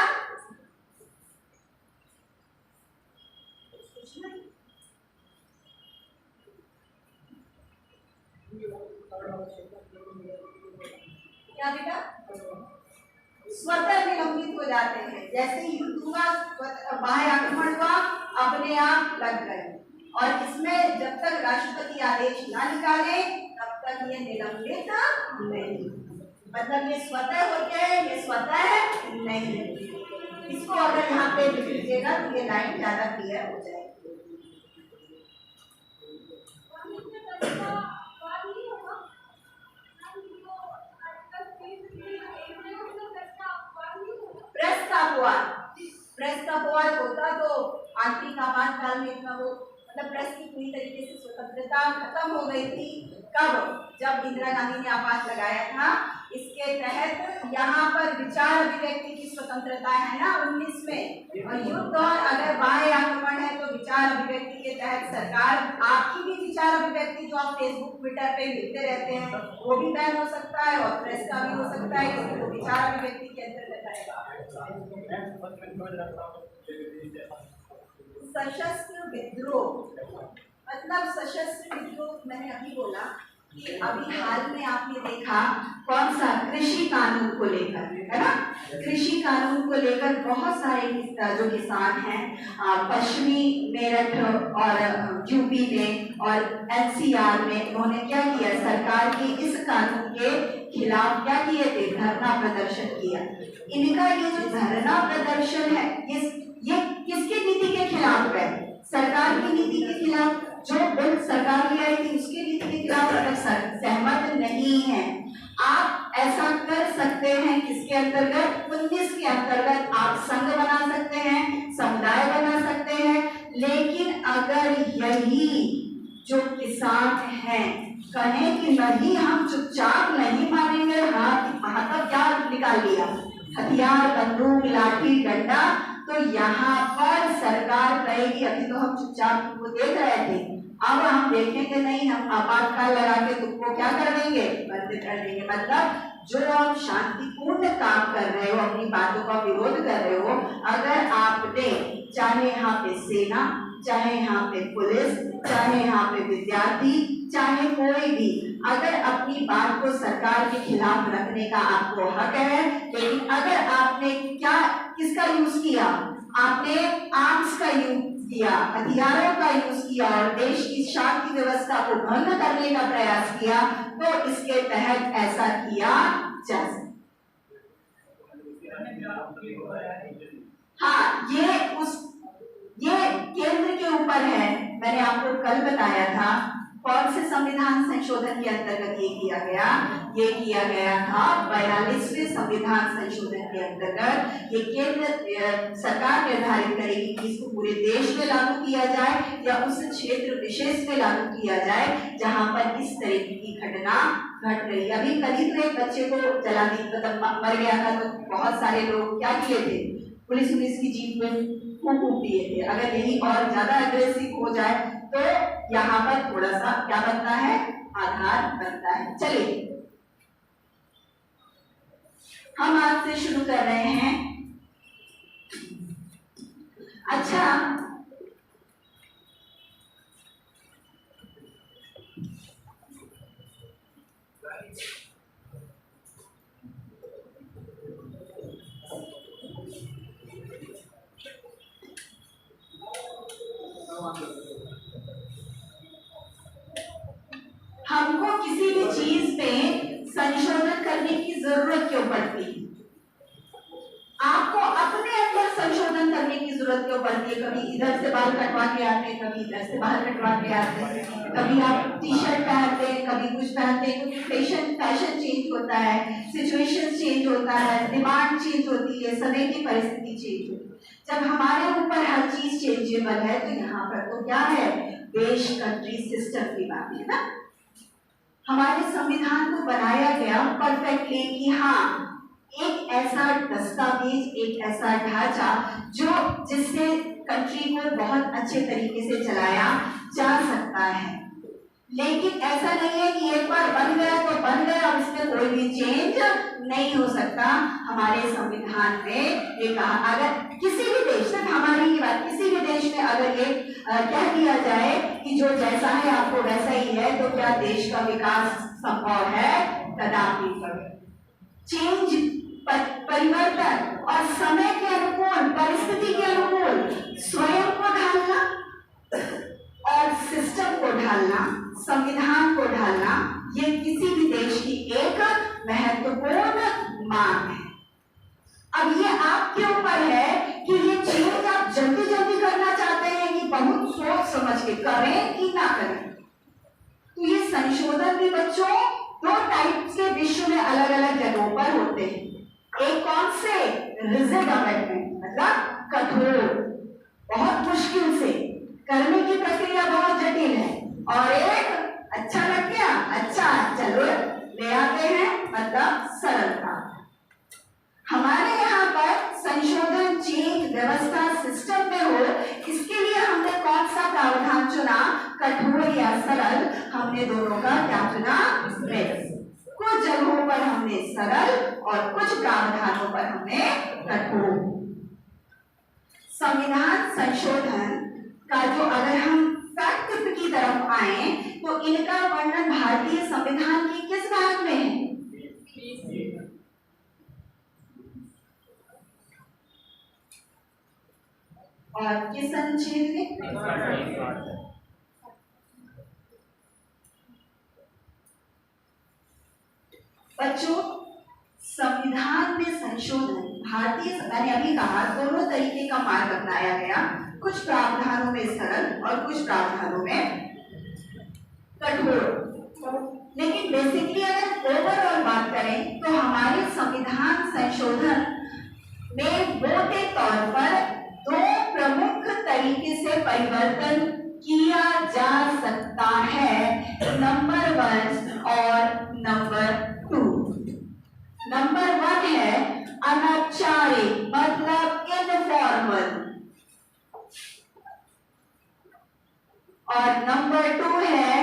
क्या बेटा? स्वतः निलंबित हो जाते हैं। जैसे युद्ध हुआ, बाह्य आक्रमण हुआ, अपने आप लग गए। और इसमें जब तक राष्ट्रपति आदेश ना निकाले तब तक ये निलंबित नहीं। मतलब ये स्वतः होते हैं, ये स्वतः नहीं। इसको अगर यहाँ पे लिख लीजिएगा तो ये लाइन ज्यादा क्लियर हो जाएगी। प्रेस का अपवाद होता तो आंतरिक आपातकाल में इतना वो मतलब प्रेस की पूरी तरीके से स्वतंत्रता खत्म हो गई थी। कब? जब इंदिरा गांधी ने आपात लगाया था। इसके तहत यहाँ पर विचार अभिव्यक्ति की स्वतंत्रता है ना 19 में, और युद्ध और अगर बाह्य आक्रमण है तो विचार अभिव्यक्ति के तहत सरकार आपकी भी विचार अभिव्यक्ति जो आप फेसबुक ट्विटर पे लिखते रहते हैं वो भी बैन हो सकता है, और प्रेस का भी हो सकता है, क्योंकि वो विचार अभिव्यक्ति के अंतर्गत आएगा। सशस्त्र विद्रोह मतलब सशस्त्र विद्रोह मैंने अभी बोला कि अभी हाल में आपने देखा कौन सा कृषि कानून को लेकर, है ना? कृषि कानून को लेकर बहुत सारे जो किसान हैं पश्चिमी मेरठ और यूपी में और एनसीआर में उन्होंने क्या किया, सरकार के इस कानून के खिलाफ क्या किए थे, धरना प्रदर्शन किया। इनका ये जो धरना प्रदर्शन है ये किसकी नीति के खिलाफ है? सरकार की नीति के खिलाफ। जो बिल सरकार ले आई थी उसकी नीति के खिलाफ अगर सहमत नहीं है, आप ऐसा कर सकते हैं किसके अंतर्गत? 19 के अंतर्गत आप संघ बना सकते हैं, समुदाय बना सकते हैं। लेकिन अगर यही जो किसान हैं कहें कि नहीं हम चुपचाप नहीं मानेंगे, हाथ क्या निकाल लिया, हथियार, बंदूक, लाठी, डंडा, तो यहाँ पर सरकार कहेगी अभी तो हम चुपचाप वो देख रहे थे, अब हम देखेंगे नहीं, हम आपातकाल लगा के तुमको क्या कर देंगे, बंद कर देंगे। मतलब जो आप शांतिपूर्ण काम कर रहे हो, अपनी बातों का विरोध कर रहे हो, अगर आपने चाहे यहाँ पे सेना, चाहे यहाँ पे पुलिस, चाहे यहाँ पे विद्यार्थी, चाहे कोई भी, अगर अपनी बात को सरकार के खिलाफ रखने का आपको हक है, लेकिन अगर आपने क्या किसका यूज किया, आपने आर्म्स का यूज किया, हथियारों का यूज किया और देश की शांति व्यवस्था को भंग करने का प्रयास किया, तो इसके तहत ऐसा किया जा सकता। हाँ, ये केंद्र के ऊपर है। मैंने आपको कल बताया था कौन से संविधान संशोधन के अंतर्गत ये किया गया। ये किया गया था 42वें संविधान संशोधन के अंतर्गत। ये केंद्र सरकार निर्धारित करेगी कि इसको पूरे देश में लागू किया जाए या उस क्षेत्र विशेष में लागू किया जाए जहां पर इस तरह की घटना घट रही। अभी करीब एक बच्चे को जला दी, मतलब मर गया था, तो बहुत सारे लोग क्या किए थे, पुलिस की जीप में फूंक दिए थे। अगर यही और ज्यादा अग्रेसिव हो जाए तो यहाँ पर थोड़ा सा क्या बनता है, आधार बनता है। चलिए हम आज से शुरू कर रहे हैं। अच्छा, हमको किसी भी चीज में संशोधन करने की जरूरत क्यों पड़ती है? आपको अपने अंदर संशोधन करने की जरूरत क्यों पड़ती है? कभी इधर से बाल कटवा के आते हैं, कभी इधर से बाल कटवा के आते हैं, कभी आप टी शर्ट पहनते हैं, कभी कुछ पहनते हैं, क्योंकि फैशन चेंज होता है, सिचुएशन चेंज होता है, डिमांड चेंज होती है, समय की परिस्थिति चेंज होती है। जब हमारे ऊपर हर चीज चेंजेबल है तो यहाँ पर तो क्या है, देश, कंट्री, सिस्टम की बात है ना। हमारे संविधान को बनाया गया परफेक्टली कि हाँ, एक ऐसा दस्तावेज, एक ऐसा ढांचा जो जिससे कंट्री को बहुत अच्छे तरीके से चलाया जा सकता है। लेकिन ऐसा नहीं है कि एक बार बन गया तो बन गया, अब इसमें कोई भी चेंज नहीं हो सकता। हमारे संविधान में ये कहा, अगर किसी भी देश, सिर्फ हमारी ही बात, किसी भी देश में अगर ये कह दिया जाए कि जो जैसा है आपको वैसा ही है, तो क्या देश का विकास संभव है? कदापि। चेंज, परिवर्तन और समय के अनुकूल, परिस्थिति के अनुकूल स्वयं को ढालना और सिस्टम को ढालना, संविधान को ढालना, ये किसी भी देश की एक महत्वपूर्ण मांग है। अब ये आपके ऊपर है कि ये चेंज आप जल्दी जल्दी करना चाहते हैं कि बहुत सोच समझ के करें कि ना करें। तो ये संशोधन भी बच्चों दो टाइप के विश्व में अलग अलग जगहों पर होते हैं। एक कौन से, रिजिड अमेंडमेंट, मतलब कठोर, बहुत मुश्किल से करने की प्रक्रिया बहुत जटिल है, और एक अच्छा लग गया, अच्छा चलो ले आते हैं, मतलब सरलता। हमारे यहाँ पर संशोधन, चेंज, व्यवस्था सिस्टम में हो, इसके लिए हमने कौन सा प्रावधान चुना, कठोर या सरल? हमने दोनों का क्या चुना, मिक्स। कुछ जगहों पर हमने सरल और कुछ प्रावधानों पर हमने कठोर। संविधान संशोधन का जो, अगर हम फैक्ट की तरफ आए तो इनका वर्णन भारतीय संविधान के किस भाग में है? और किस अनुच्छेद में? बच्चों, संविधान में संशोधन भारतीय, मैंने अभी कहा दोनों तरीके का मार्ग अपनाया गया, कुछ प्रावधानों में सरल और कुछ प्रावधानों में कठोर। लेकिन बेसिकली अगर ओवरऑल बात करें तो हमारे संविधान संशोधन में मोटे तौर पर दो प्रमुख तरीके से परिवर्तन किया जा सकता है, नंबर 1 और नंबर 2। नंबर 1 है अनौपचारिक, मतलब इनफॉर्मल, और नंबर 2 है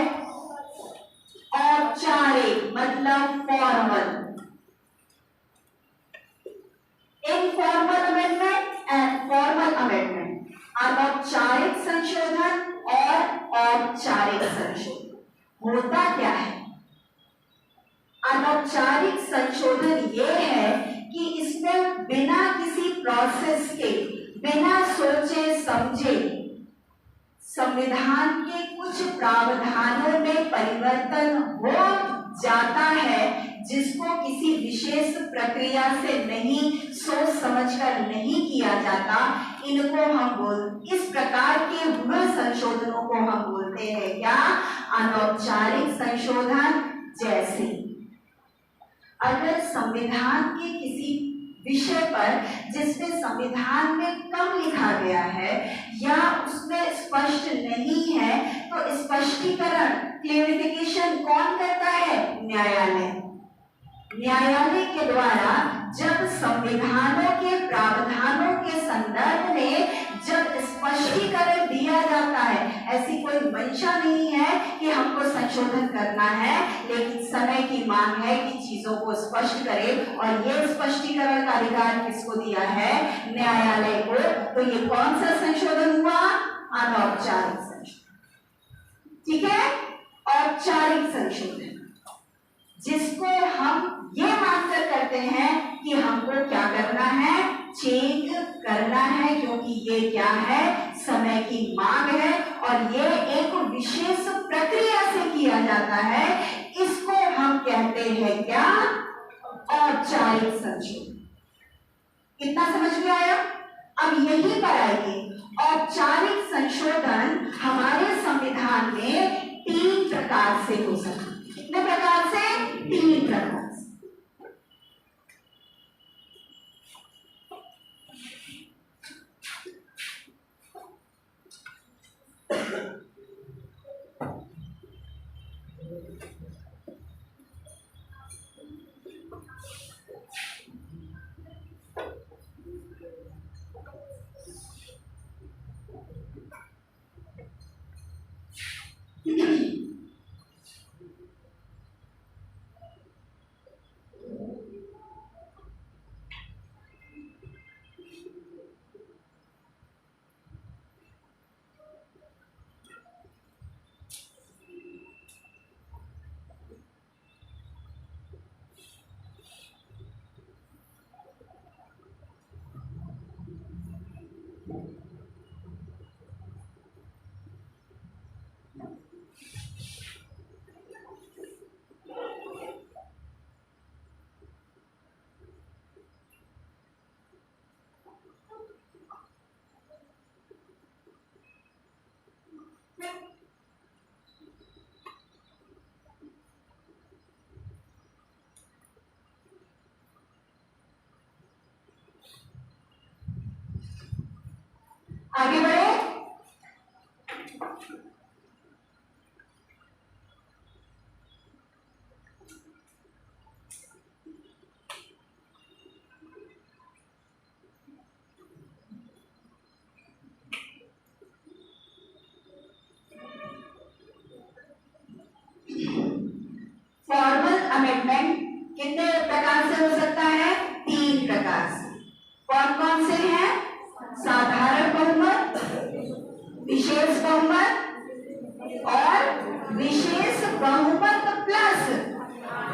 औपचारिक मतलब formal. Informal amendment and formal amendment, अनौपचारिक संशोधन और औपचारिक संशोधन। होता क्या है? अनौपचारिक संशोधन ये है कि इसमें बिना किसी प्रोसेस के, बिना सोचे समझे संविधान के कुछ प्रावधानों में परिवर्तन हो जाता है, जिसको किसी विशेष प्रक्रिया से नहीं सोच समझकर नहीं किया जाता। इनको हम इस प्रकार के हुए संशोधनों को हम बोलते हैं क्या? अनौपचारिक संशोधन। जैसे अगर संविधान के किसी विषय पर जिसमें संविधान में कम लिखा गया है या उसमें स्पष्ट नहीं है, तो स्पष्टीकरण क्लेरिफिकेशन कौन करता है? न्यायालय। न्यायालय के द्वारा जब संविधानों के प्रावधानों के संदर्भ में जब स्पष्टीकरण दिया जाता है, ऐसी कोई मंशा नहीं है कि हमको संशोधन करना है, लेकिन समय की मांग है कि चीजों को स्पष्ट करें, और ये स्पष्टीकरण का अधिकार किसको दिया है? न्यायालय को। तो ये कौन सा संशोधन हुआ? अनौपचारिक संशोधन। ठीक है, औपचारिक संशोधन जिसको हम ये मानकर करते हैं कि हमको क्या करना है? चेक करना है, क्योंकि ये क्या है? समय की मांग है और ये एक विशेष प्रक्रिया से किया जाता है। इसको हम कहते हैं क्या? औपचारिक संशोधन। कितना समझ में आया? अब यही पर आइए, औपचारिक संशोधन हमारे संविधान में 3 प्रकार से हो सकता है। कितने प्रकार से? 3 प्रकार से। आगे बढ़े। फॉर्मल अमेंडमेंट कितने प्रकार से हो सकता है? 3 प्रकार से। कौन कौन से हैं? साधारण बहुमत, विशेष बहुमत और विशेष बहुमत प्लस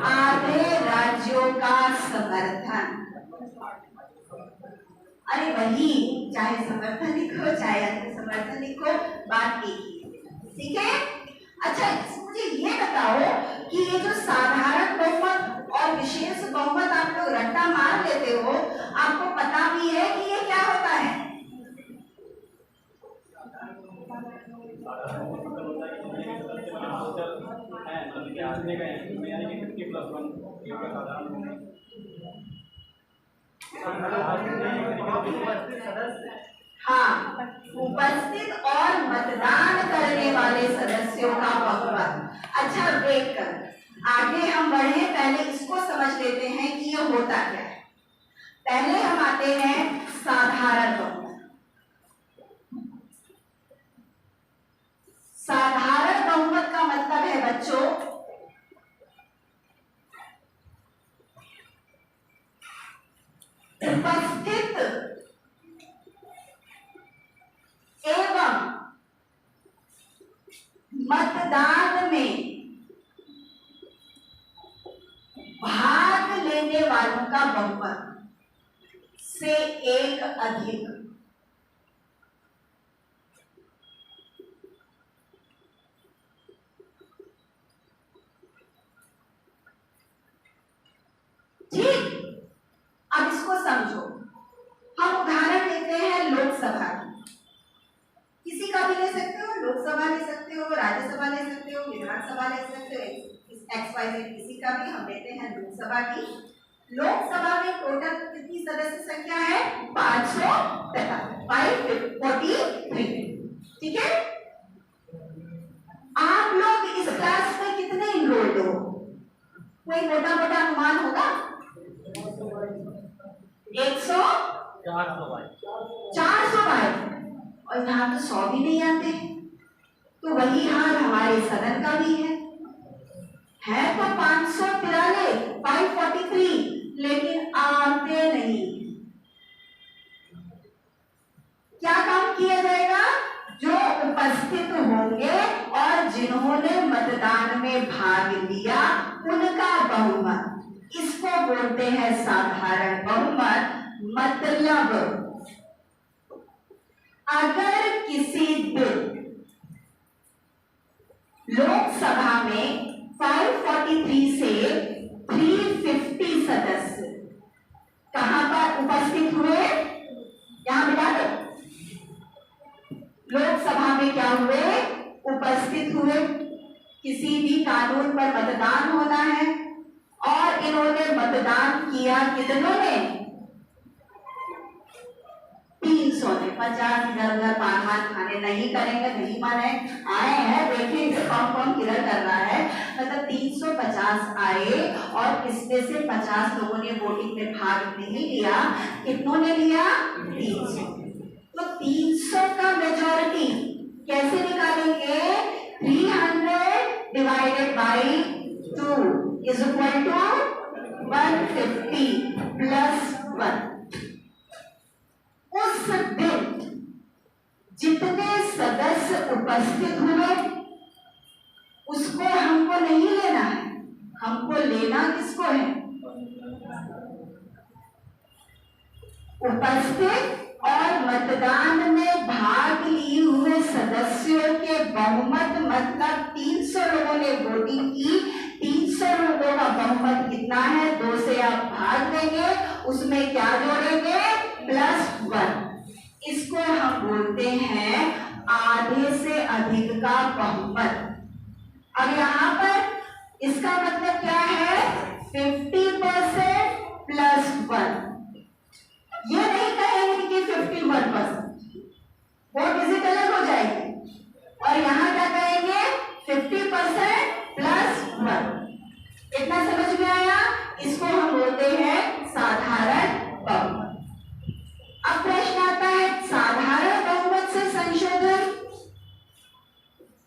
आधे राज्यों का समर्थन। अरे वही, चाहे समर्थन लिखो चाहे अन्य समर्थन लिखो, बात एक ही। ठीक है। अच्छा, मुझे ये बताओ कि ये जो साधारण बहुमत और विशेष बहुमत आप लोग रट्टा मार लेते हो, आपको पता भी है कि ये क्या होता है? हाँ, उपस्थित और मतदान करने वाले सदस्यों का बहुमत। अच्छा, वेट कर, आगे हम बढ़े, पहले इसको समझ लेते हैं कि ये होता क्या है। पहले हम आते हैं साधारण बहुमत। साधारण बहुमत का मतलब है बच्चों उपस्थित एवं मतदान में भाग लेने वालों का बहुमत से एक अधिक। ठीक, अब इसको समझो। हम उदाहरण लेते हैं लोकसभा की, किसी का भी ले सकते हो, लोकसभा ले सकते हो, राज्यसभा ले सकते हो, विधानसभा ले सकते हो, XYZ किसी का भी। हम लेते हैं लोकसभा की। लोकसभा में टोटल कितनी सदस्य संख्या है? 543। ठीक है, आप लोग इस क्लास में कितने इनरोल्ड हो? कोई मोटा मोटा अनुमान होगा? 422 और यहाँ तो 100 भी नहीं आते। तो वही हाल हमारे सदन का भी है तो 543, लेकिन आते नहीं। क्या काम किया जाएगा? जो उपस्थित होंगे और जिन्होंने मतदान में भाग लिया उनका बहुमत, इसको बोलते हैं साधारण बहुमत। मतलब अगर किसी दिन लोकसभा में 543 से 350 सदस्य कहां पर उपस्थित हुए? यहां बिठा दो। लोकसभा में क्या हुए? उपस्थित हुए। किसी भी कानून पर मतदान होना है और इन्होंने मतदान किया कितनों ने? 300 ने। 50 इधर पान खाने नहीं करेंगे, नहीं माने, आए हैं, देखेंगे कौन कौन किधर कर रहा है। मतलब 350 आए और इसमें से 50 लोगों ने वोटिंग में भाग नहीं लिया। कितनों ने लिया? 300। तो 300 का मेजॉरिटी कैसे निकालेंगे? 300 divided by 2 is equal to 150 plus 1। उस दिन जितने सदस्य उपस्थित हुए उसको हमको नहीं लेना है, हमको लेना किसको है? उपस्थित और मतदान में भाग लिए हुए सदस्यों के बहुमत। मतलब 300 लोगों ने वोटिंग की, 300 लोगों का बहुमत कितना है? 2 से आप भाग देंगे, उसमें क्या जोड़ेंगे? +1। इसको हम बोलते हैं आधे से अधिक का बहुमत। अब यहाँ पर इसका मतलब क्या है? 50% +1। ये नहीं कहेंगे कि 51%, वो डिजिट अलग हो जाएगी। और यहाँ क्या कहेंगे? 50% +1। इतना समझ में आया? इसको हम बोलते हैं साधारण बहुमत। अब प्रश्न आता है साधारण बहुमत से संशोधन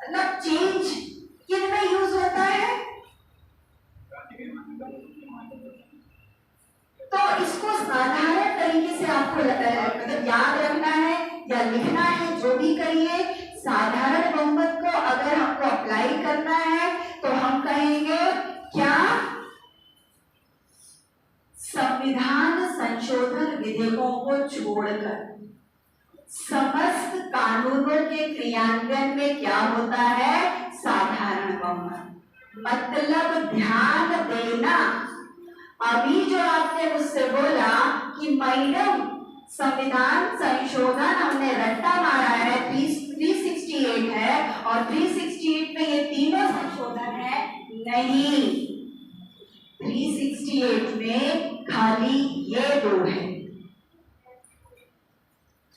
मतलब चेंज किन में यूज होता है? तो इसको साधारण तरीके से आपको मतलब याद रखना है या लिखना है, जो भी करिए। साधारण बहुमत को अगर हमको अप्लाई करना है तो हम कहेंगे क्या? संविधान संशोधन विधेयकों को छोड़कर समस्त कानूनों के क्रियान्वयन में क्या होता है? साधारण बहुमत। मतलब ध्यान देना, अभी जो आपने मुझसे बोला कि मैडम संविधान संशोधन हमने रट्टा मारा है, 368 है और 368 में ये तीनों संशोधन है, नहीं, 368 में खाली ये 2 है।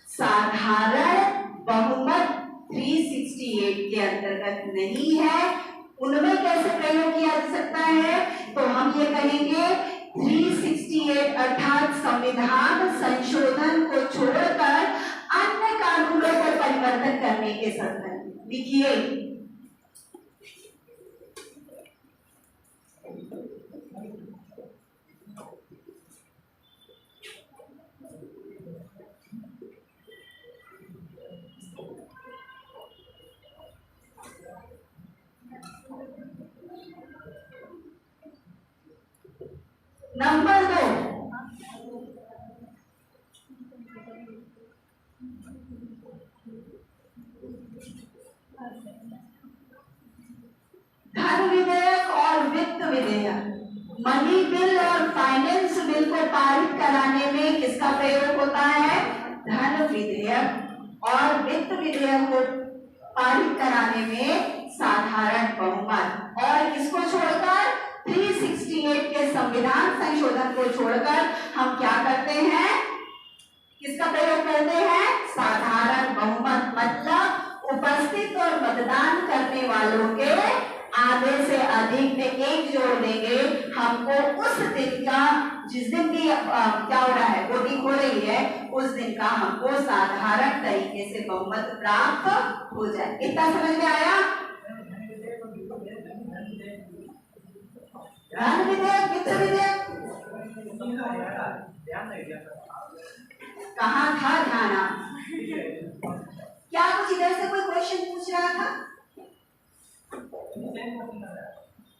साधारण बहुमत 368 के अंतर्गत नहीं है। उनमें कैसे प्रयोग किया जा सकता है? तो हम ये कहेंगे 368 अर्थात संविधान संशोधन को छोड़कर अन्य कानूनों को परिवर्तन करने के संदर्भ। लिखिए मनी बिल और फाइनेंस बिल को पारित कराने में किसका प्रयोग होता है? धन विधेयक। और वित्त विधेयक को पारित कराने में साधारण बहुमत। और किसको छोड़कर? 368 के संविधान संशोधन को छोड़कर हम क्या करते हैं? किसका प्रयोग करते हैं? साधारण बहुमत। मतलब उपस्थित और मतदान करने वालों के आधे से अधिक में एक जोड़ देंगे। हमको उस दिन का, जिस दिन भी क्या हो रहा है, वोटिंग हो रही है, उस दिन का हमको साधारण तरीके से बहुमत प्राप्त हो जाए। इतना समझ में आया? धन विधेयक, वित्त विधेयक कहाँ था ध्यान? क्या कुछ इधर से कोई क्वेश्चन पूछ रहा था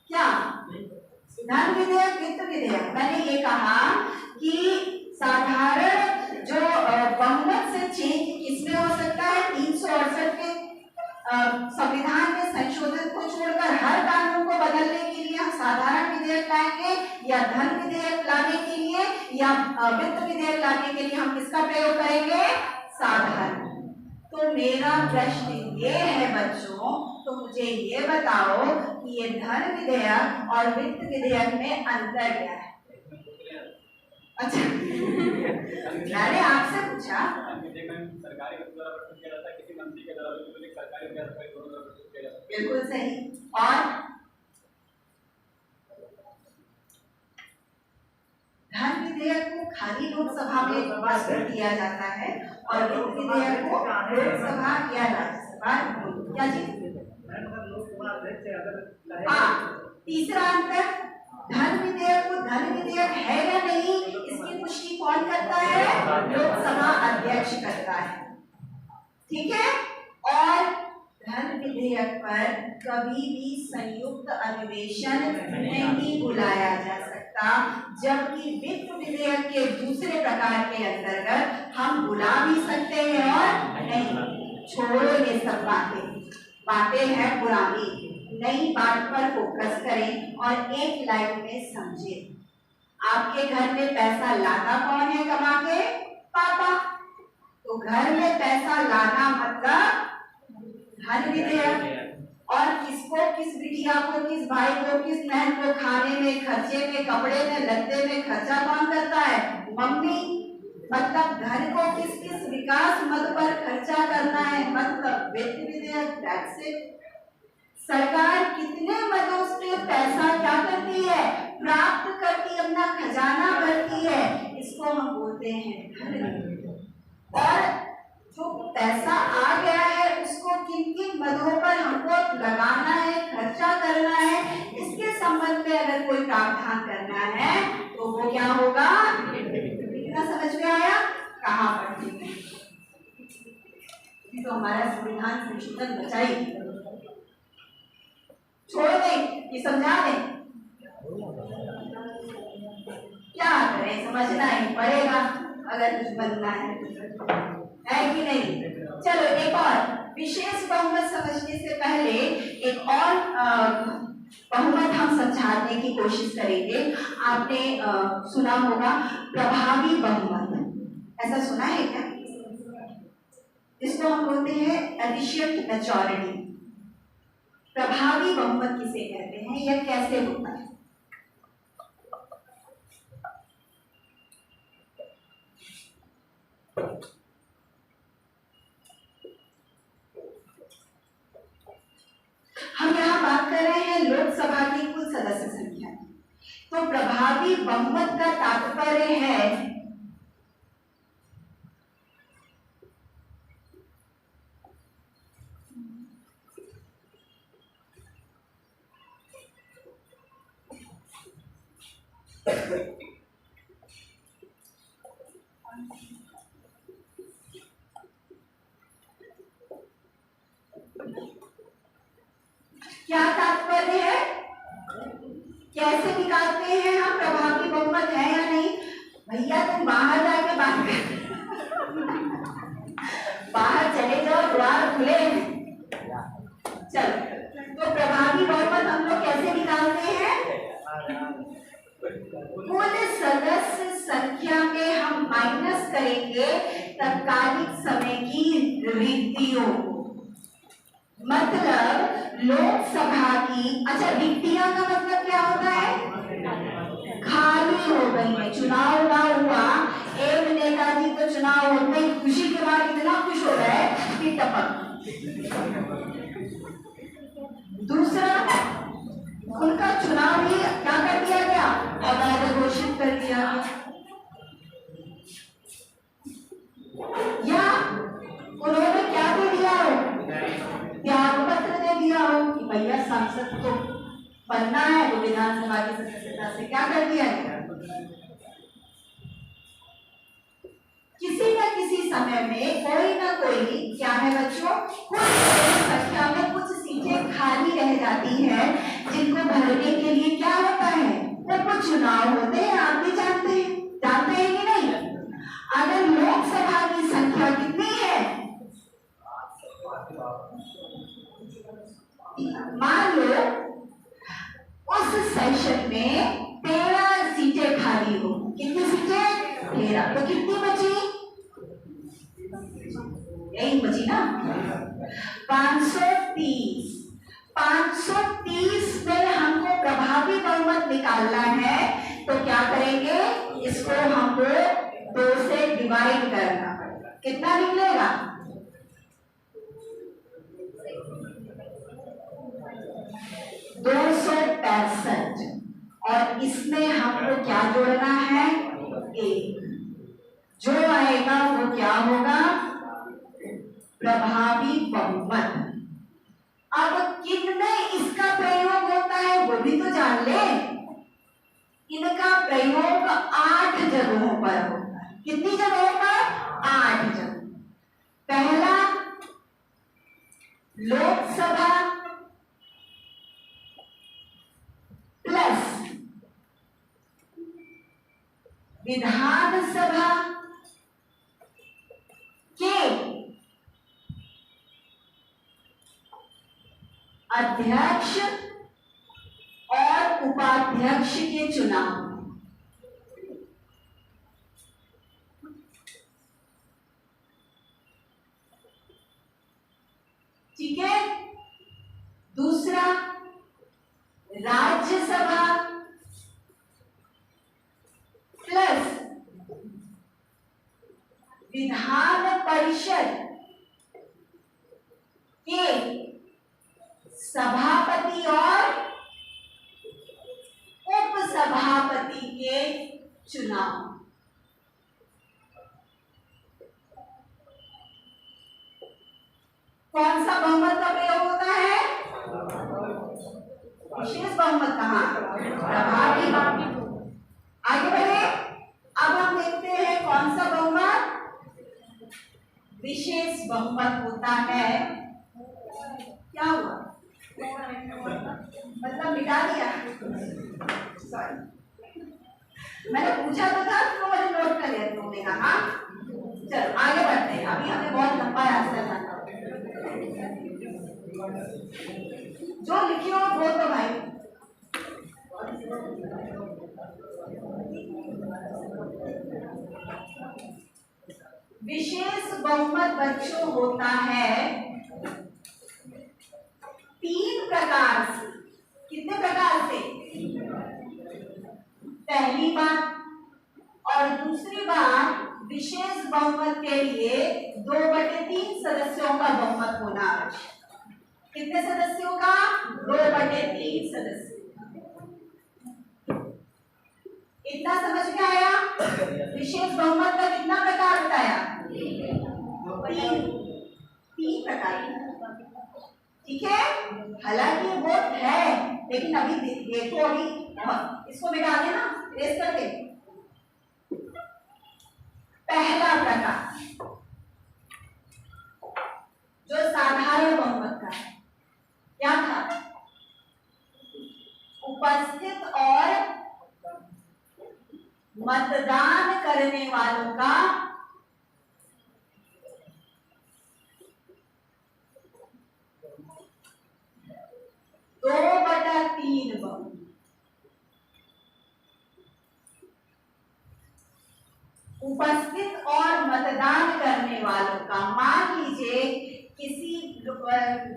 क्या? धन विधेयक, वित्त विधेयक, मैंने ये कहा कि साधारण जो बहुमत से चेंज किसमें हो सकता है? 368 के संविधान में संशोधन को छोड़कर हर कानून को बदलने के लिए हम साधारण विधेयक लाएंगे, या धन विधेयक लाने के लिए, या वित्त विधेयक लाने के लिए हम किसका प्रयोग करेंगे? साधारण। तो मेरा प्रश्न ये है बच्चों, तो मुझे ये बताओ कि ये धन विधेयक और वित्त विधेयक में अंतर क्या है? अच्छा मैंने आपसे पूछा। बिल्कुल सही। और धन विधेयक को खाली लोकसभा में प्रस्तुत किया जाता है और वित्त विधेयक को लोकसभा या राज्यसभा। क्या जी? तीसरा अंतर, धन विधेयक को धन विधेयक है या नहीं, इसकी पुष्टि कौन करता है? लोकसभा अध्यक्ष करता है। ठीक है। और धन विधेयक पर कभी भी संयुक्त अधिवेशन नहीं बुलाया जा सकता, जबकि वित्त विधेयक के दूसरे प्रकार के अंतर्गत हम बुला भी सकते हैं और नहीं। छोड़ो ये सब बातें हैं पुरानी, नई बात पर फोकस करें और एक लाइन में समझें। आपके घर में पैसा लाता कौन है कमा के? पापा। तो घर में पैसा लाना मतलब धन विधेयक। और किसको, किस बिटिया को, किस भाई को, किस बहन को खाने में, खर्चे में, कपड़े में, लत्ते में खर्चा कौन करता है? मम्मी। मतलब धन को किस किस विकास मद पर खर्चा करना है, मतलब वित्त विधेयक। That's it. सरकार कितने मदों से पैसा क्या करती है? प्राप्त करती, अपना खजाना भरती है। इसको हम बोलते हैं धन विधेयक। और जो पैसा आ गया है उसको किन किन मदों पर हमको लगाना है, खर्चा करना है, इसके संबंध में अगर कोई प्रावधान करना है तो वो क्या होगा? कितना समझ में आया? कहाँ पढ़ेंगे? तो हमारा संविधान संशोधन बचाई, छोड़ दें कि समझा दें? क्या करें, समझना ही पड़ेगा अगर कुछ बनना है कि नहीं? चलो एक और विशेष बहुमत समझने से पहले एक और बहुमत हम समझाने की कोशिश करेंगे। आपने सुना होगा प्रभावी बहुमत, ऐसा सुना है क्या? इसको हम बोलते हैं एफिशिएंट मेजॉरिटी। प्रभावी बहुमत किसे कहते हैं, यह कैसे होता है? हम यहाँ बात कर रहे हैं लोकसभा की कुल सदस्य संख्या। तो प्रभावी बहुमत का तात्पर्य है क्या तात्पर्य है, कैसे निकालते हैं हम प्रभावी बहुमत है या नहीं? भैया तुम बाहर जाके बात कर बाहर चले जाओ, द्वार खुले हैं। चलो, तो प्रभावी बहुमत हम लोग कैसे निकालते हैं? करेंगे तत्कालीन समय की रिक्तियों को। मतलब लोकसभा की, अच्छा रिक्तियां का मतलब क्या होता है? खाली हो गई है, चुनाव ना हुआ। एक नेताजी तो चुनाव होते ही खुशी के बाद इतना खुश हो रहा है कि टपक। दूसरा, उनका चुनाव ही क्या कर दिया गया? अवैध घोषित कर दिया गया। या उन्होंने क्या दे दिया हो? त्याग पत्र दे दिया हो कि भैया सांसद को बनना है तो विधानसभा की सदस्यता से क्या कर दिया गया? किसी न किसी समय में कोई ना कोई, क्या है बच्चों, कुछ संख्या में कुछ सीटें खाली रह जाती है, जिनको भरने के लिए क्या होता है? तो कुछ चुनाव होते हैं, आप भी जानते हैं कि नहीं? अगर लोकसभा की संख्या कितनी है, मान लो उस सेशन में 13 सीटें खाली हो। कितनी सीटें? 13। तो कितनी बची? यही बची ना, 530। 530 में हमको प्रभावी बहुमत निकालना है, तो क्या करेंगे? इसको हमको 2 से डिवाइड करना पड़ेगा। कितना निकलेगा? 265। और इसमें हमको क्या जोड़ना है? 1। जो आएगा वो क्या होगा? प्रभावी बहुमत। अब किनमें इसका प्रयोग होता है वो भी तो जान ले। इनका प्रयोग 8 जगहों पर होता है। कितनी जगहों पर? 8 जगह। पहला, लोकसभा प्लस विधानसभा के अध्यक्ष और उपाध्यक्ष के चुनाव। ठीक है। दूसरा, राज्यसभा प्लस विधान परिषद के सभापति और उपसभापति के चुनाव। कौन सा बहुमत का प्रयोग होता है? विशेष बहुमत। कहाँ? प्रभावी। आगे बढ़े। अब हम देखते हैं कौन सा बहुमत विशेष बहुमत होता है। क्या हुआ? मतलब मिटा दिया? सॉरी, मैंने पूछा तो था, तो मुझे नोट कर लिया तुमने कहा। चलो आगे बढ़ते हैं, अभी हमें बहुत लंबा रास्ता जाना। जो लिखे हो वो तो भाई। विशेष बहुमत बच्चों होता है 3 प्रकार से। कितने प्रकार से? पहली बात। और दूसरी बात, विशेष बहुमत के लिए 2/3 सदस्यों का बहुमत होना आवश्यक। कितने सदस्यों का? 2/3 सदस्य। इतना समझ में आया? विशेष बहुमत का कितना प्रकार बताया? 3 प्रकार। ठीक है। हालांकि वो है, लेकिन अभी देखो, अभी इसको मिटा देना, रेस करके। पहला प्रकार जो साधारण बहुमत का है, क्या था? उपस्थित और मतदान करने वालों का 2/3 बहुमत। उपस्थित और मतदान करने वालों का। मान लीजिए किसी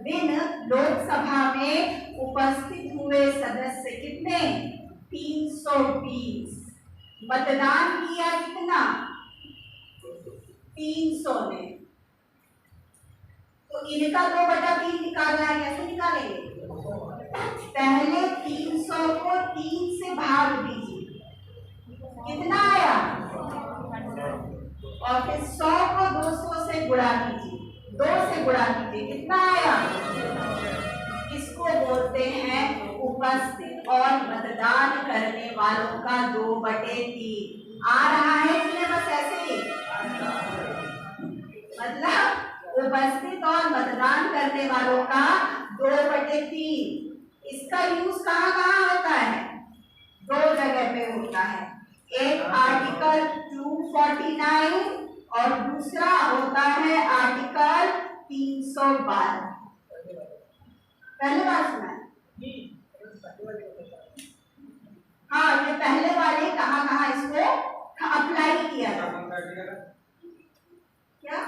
दिन लोकसभा में उपस्थित हुए सदस्य कितने? 320। मतदान किया कितना? 300 ने। तो इनका 2/3 निकालना है, कैसे निकालेंगे? पहले 300 को 3 से भाग दीजिए, कितना आया? और फिर 100 को 200 से गुणा कीजिए, 2 से गुणा कीजिए, कितना आया? इसको बोलते हैं उपस्थित और मतदान करने वालों का 2/3। आ रहा है कि बस ऐसे ही? मतलब उपस्थित और मतदान करने वालों का 2/3। इसका यूज कहाँ कहाँ होता है? 2 जगह पे होता है। एक आर्टिकल 249 और दूसरा होता है आर्टिकल 312। पहले बार सुना है? हाँ, ये पहले वाले कहाँ कहाँ इसको अप्लाई किया था? क्या?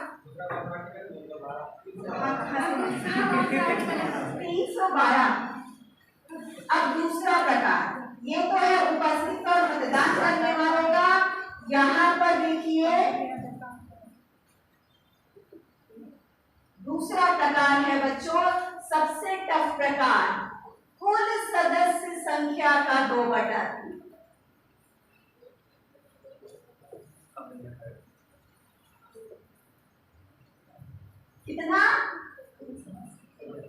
312। अब दूसरा प्रकार, ये तो है उपस्थित और मतदान करने वालों का। यहाँ पर देखिए दूसरा प्रकार है बच्चों, सबसे टफ प्रकार, कुल सदस्य संख्या का 2/3। कितना?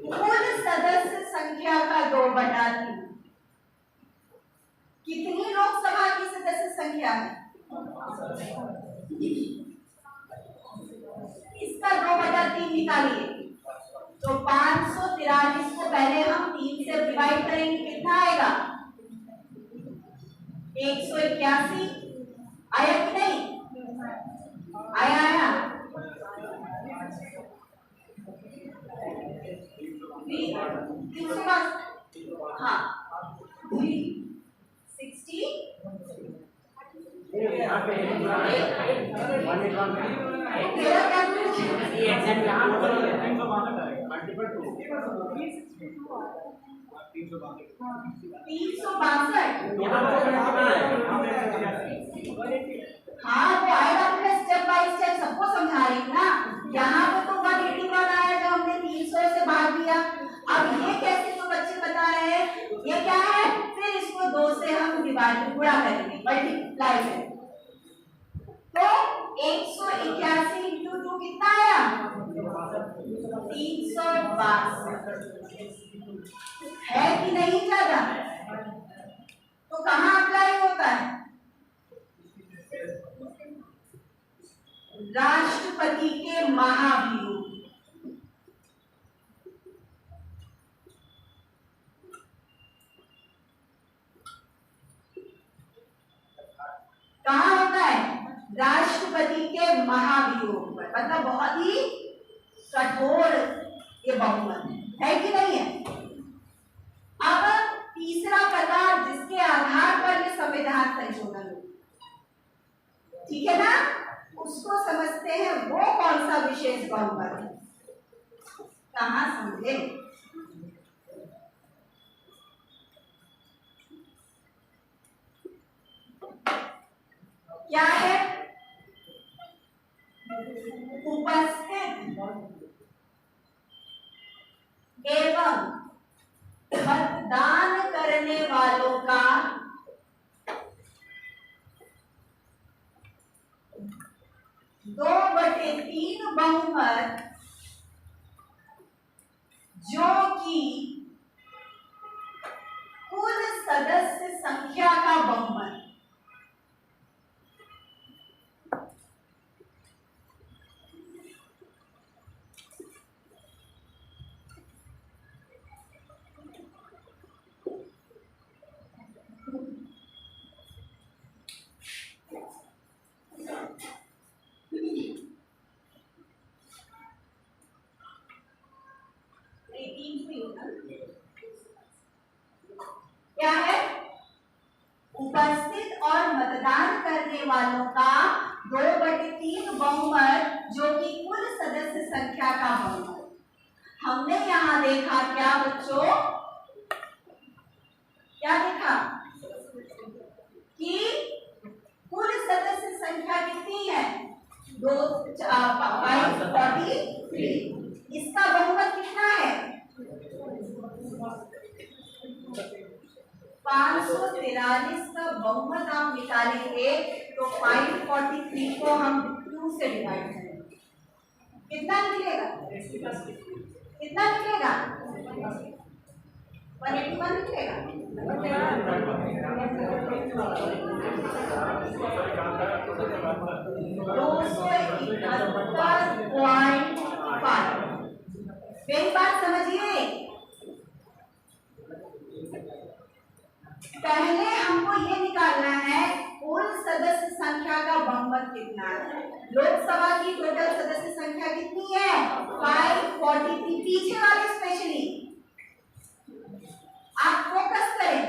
कुल सदस्य संख्या का 2/3। कितनी लोकसभा की सदस्य संख्या है? इसका 2/3 निकालिए। तो 543 को पहले हम 3 से डिवाइड करेंगे, कितना आएगा? 181। आया कि नहीं? आया आया। हाँ 360। हाँ वो आएगा, अपने स्टेप बाय स्टेप सबको समझा रही हूँ ना। यहाँ पे तो 181 आया जो हमने 300 से भाग दिया। अब ये कैसे तो बच्चे बता रहे हैं, ये क्या है? फिर इसको 2 से हम डिवाइड गुणा करेंगे, मल्टीप्लाई करेंगे। तो 181 इंटू 2 कितना आया? 362 है कि नहीं ज्यादा? तो कहाँ अप्लाई होता है? राष्ट्रपति के महाभियोग। कहाँ होता है? राष्ट्रपति के महाभियोग पर। मतलब बहुत ही कठोर ये बहुमत है कि नहीं है? अब तीसरा प्रकार जिसके आधार पर ये संविधान संशोधन हो, ठीक है ना, उसको समझते हैं। वो कौन सा विशेष बहुमत है? कहाँ समझे? क्या है? उपस्थित एवं मतदान करने वालों का 2/3 बहुमत, जो कि कुल सदस्य संख्या का बहुमत। क्या है? उपस्थित और मतदान करने वालों का 2/3 बहुमत जो कि कुल सदस्य संख्या का बहुमत। हमने यहाँ देखा क्या बच्चों, क्या देखा कि कुल सदस्य संख्या कितनी है 543। इसका बहुमत कितना है 543 का बहुमत आप निकालेंगे तो 543 को हम 2 से डिवाइड करेंगे, कितना निकलेगा, कितना निकलेगा 181 निकलेगा। 271.5। मेरी बात समझिए, पहले हमको ये निकालना है कुल सदस्य संख्या का बहुमत कितना है। लोकसभा की टोटल सदस्य संख्या कितनी है 543। पीछे वाले स्पेशली आप फोकस करें,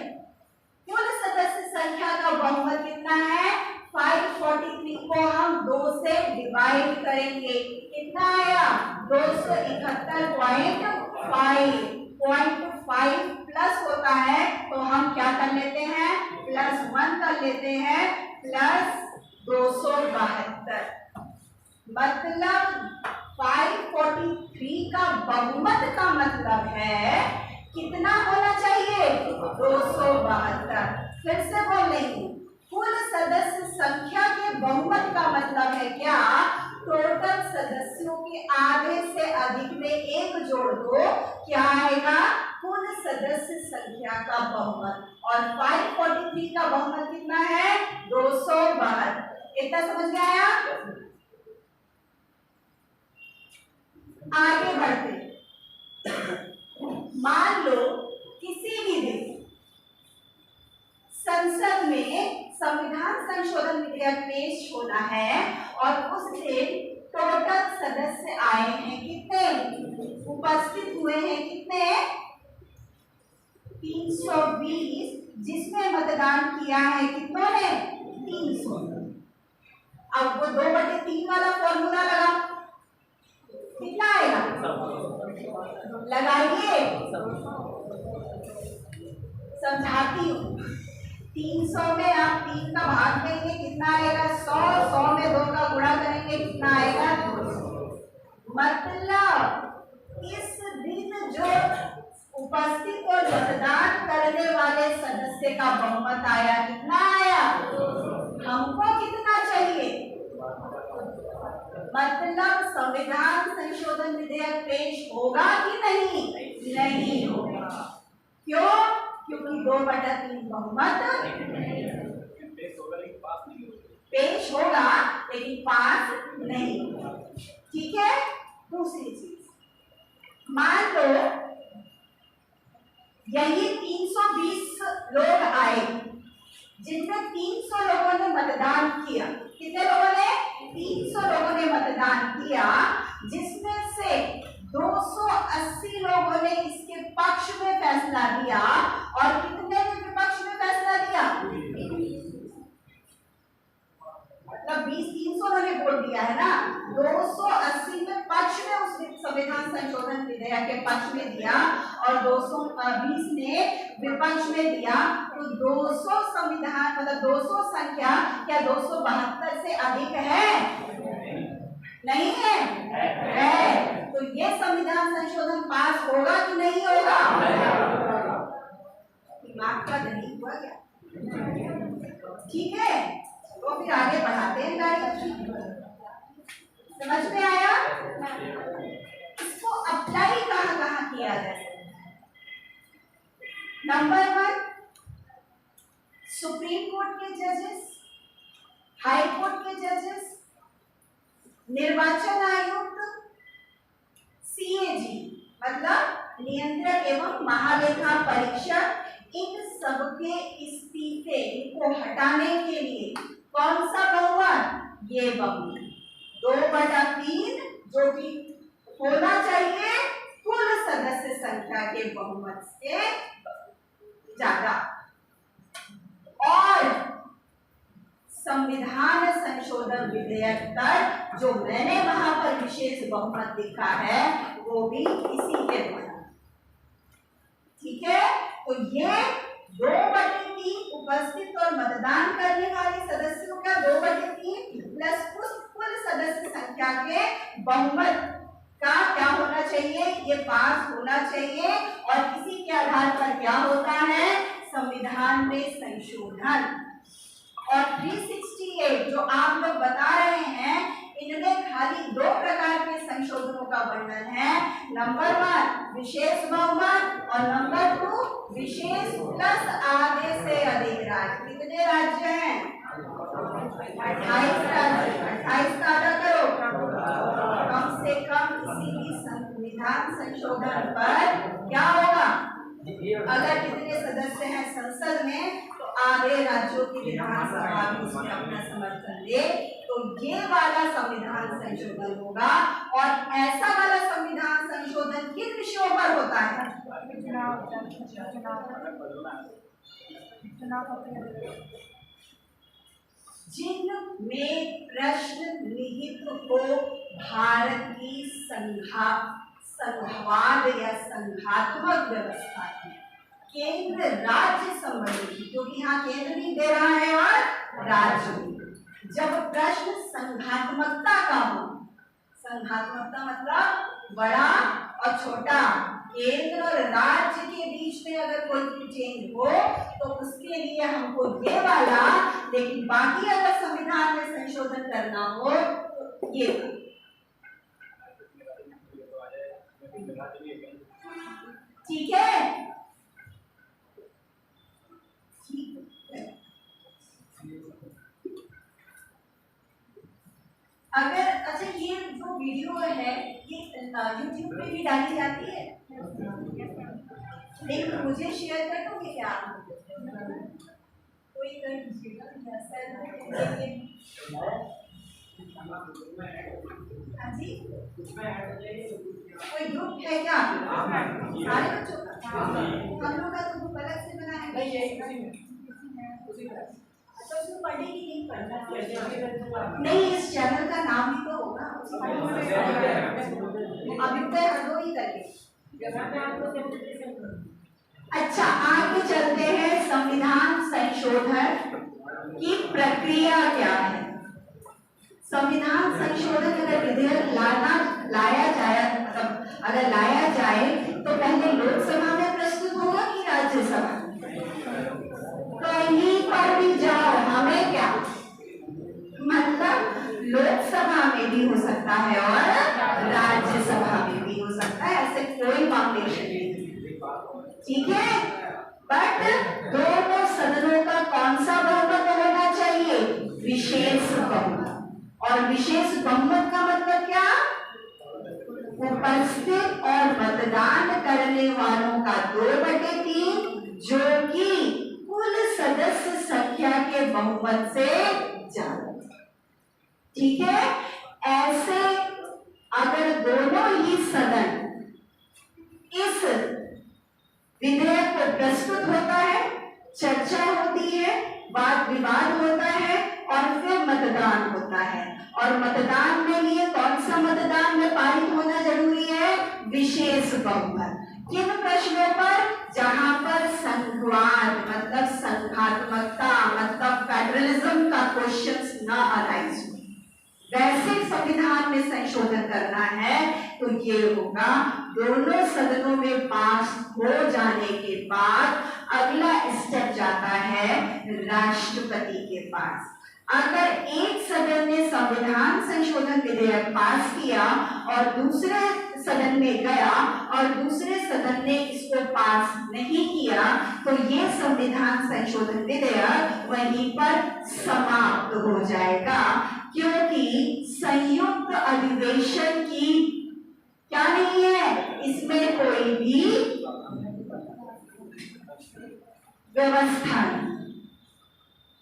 कुल सदस्य संख्या का बहुमत कितना है 543 को हम 2 से डिवाइड करेंगे, कितना आया 271.5 प्लस होता है तो हम क्या कर लेते हैं +1 कर लेते हैं प्लस 272। मतलब 543 का बहुमत का मतलब है कितना होना चाहिए 272। फिर से बोल लेंगे, कुल सदस्य संख्या के बहुमत का मतलब है क्या, टोटल सदस्यों के आधे से अधिक में 1 जोड़ दो, क्या आएगा कुल सदस्य संख्या का बहुमत। और 543 का बहुमत कितना है 272। इतना समझ में आया। आगे बढ़ते, मान लो किसी भी दिन संसद में संविधान संशोधन विधेयक पेश होना है और उस दिन टोटल सदस्य आए हैं कितने, उपस्थित हुए हैं कितने 320, जिसमें मतदान किया है कितनों ने 300। अब वो 2/3 वाला फॉर्मूला लगा, कितना आएगा लगाइए, समझाती हूँ। 300 में आप 3 का भाग देंगे कितना आएगा 100, 100 में 2 का गुणा करेंगे कितना आएगा 200। मतलब इस दिन जो उपस्थित और मतदान करने वाले सदस्य का बहुमत आया कितना आया, हमको कितना चाहिए, मतलब संविधान संशोधन विधेयक पेश होगा कि नहीं, नहीं होगा। क्यों, क्योंकि 2/3 बहुमत पेश होगा लेकिन पास नहीं होगा। ठीक है। दूसरी चीज, मान लो यही 320 लोग आए जिनमें 300 लोगों ने मतदान किया, कितने लोगों ने 300 लोगों ने मतदान किया, जिसमें से 280 लोगों ने इसके पक्ष में फैसला दिया और कितने ने विपक्ष में फैसला दिया, मतलब 20-300 ने वोट दिया है ना, 280 में पक्ष में उस संविधान संशोधन विधेयक के पक्ष में दिया और 220 ने विपक्ष में दिया। तो 200 संविधान मतलब 200 संख्या क्या 272 से अधिक है, नहीं है, है। तो ये संविधान संशोधन पास होगा कि नहीं होगा, दिमाग का दही हुआ क्या। ठीक है, तो फिर आगे बढ़ाते हैं गाड़ी, समझ में आया। इसको अप्लाई कहाँ कहाँ किया जाए। नंबर 1, सुप्रीम कोर्ट के जजेस, हाई कोर्ट के जजेस, निर्वाचन आयुक्त, सीएजी मतलब नियंत्रक एवं महालेखा परीक्षक, इन सबके इस्तीफे को हटाने के लिए कौन सा बहुमत, ये बहुमत 2/3 जो कि होना चाहिए कुल सदस्य संख्या के बहुमत से ज्यादा। और संविधान संशोधन विधेयक पर जो मैंने वहां पर विशेष बहुमत देखा है वो भी इसी के द्वारा। ठीक है, तो ये 2/3 उपस्थित और मतदान करने वाले सदस्यों का 2/3 प्लस उस कुल सदस्य संख्या के बहुमत का क्या होना चाहिए, ये पास होना चाहिए। और इसी के आधार पर क्या होता है, संविधान में संशोधन। और 368 जो आप लोग बता रहे हैं, इनमें खाली 2 प्रकार के संशोधनों का वर्णन है। नंबर 1 विशेष बहुमत और नंबर 2 विशेष प्लस आधे से अधिक राज्य। कितने राज्य हैं? 28 राज्य। 28 का आधा करो, कम से कम किसी भी संविधान संशोधन पर क्या होगा, अगर कितने सदस्य हैं संसद में तो आधे राज्यों की विधानसभा भी उसमें अपना समर्थन दे, तो ये वाला संविधान संशोधन होगा। और ऐसा वाला संविधान संशोधन किन विषयों पर होता है? जिनमें प्रश्न निहित हो भारत की संघवाद या संघात्मक व्यवस्था की, केंद्र राज्य संबंधी, क्योंकि यहाँ केंद्र भी दे रहा है और राज्य भी। जब प्रश्न संघात्मकता का हो, संघात्मकता मतलब बड़ा और छोटा, केंद्र और राज्य के बीच में अगर कोई चेंज हो तो उसके लिए हमको ये वाला, लेकिन बाकी अगर संविधान में संशोधन करना हो तो ये। ठीक है, अगर अच्छा ये जो वीडियो है ये यूट्यूब पे भी डाली जाती है, लेकिन मुझे शेयर कर दोगे क्या आप? कोई कर दीजिएगा। हाँ जी, कोई ग्रुप है क्या सारे बच्चों का? हम लोग का तो ग्रुप अलग से बना है। तो उसमें पढ़ने की लिंक पढ़ना नहीं, इस चैनल का नाम भी तो होगा। अभी तक हर ही करके। अच्छा, आगे चलते हैं। संविधान संशोधन की प्रक्रिया क्या है? संविधान संशोधन अगर विधेयक लाया जाए, मतलब अगर लाया जाए तो पहले लोकसभा में प्रस्तुत होगा कि राज्यसभा? कहीं पर भी जाओ, हमें क्या मतलब, लोकसभा में भी हो सकता है और राज्यसभा में भी हो सकता है, ऐसे कोई बाउंडेशन नहीं। ठीक है, बट दोनों सदनों का कौन सा बहुमत होना चाहिए? विशेष बहुमत। और विशेष बहुमत का मतलब क्या? उपस्थित और मतदान करने वालों का 2/3, जो कि कुल सदस्य संख्या के बहुमत से ज्यादा। ठीक है, ऐसे अगर दोनों ही सदन इस विधेयक को प्रस्तुत होता है, चर्चा होती है, वाद विवाद होता है और फिर मतदान होता है। और मतदान में लिए कौन सा मतदान में पारित होना जरूरी है? विशेष बहुमत। किन प्रश्नों पर? जहां पर संघवाद मतलब संघात्मकता मतलब फेडरलिज्म का क्वेश्चंस ना अराइज हो, वैसे संविधान में संशोधन करना है तो ये होगा। दोनों सदनों में पास हो जाने के बाद अगला स्टेप जाता है राष्ट्रपति के पास। अगर एक सदन ने संविधान संशोधन विधेयक पास किया और दूसरे सदन में गया और दूसरे सदन ने इसको पास नहीं किया तो ये संविधान संशोधन विधेयक वहीं पर समाप्त हो जाएगा, क्योंकि संयुक्त अधिवेशन की क्या नहीं है, इसमें कोई भी व्यवस्था नहीं।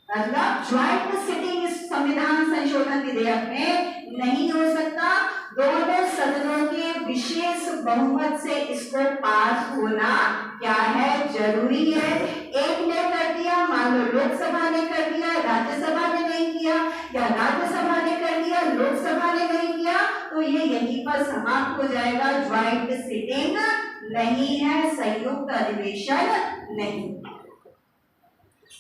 मतलब ज्वाइंट सिटिंग इस संविधान संशोधन विधेयक में नहीं हो सकता। दोनों सदनों के विशेष बहुमत से इसको पास होना क्या है, जरूरी है। एक ने कर दिया, मान लो लोकसभा ने कर दिया, राज्यसभा ने नहीं किया, या राज्यसभा ने कर तो ये यहीं पर समाप्त हो जाएगा। ज्वाइंट सिटिंग नहीं है, संयुक्त अधिवेशन नहीं।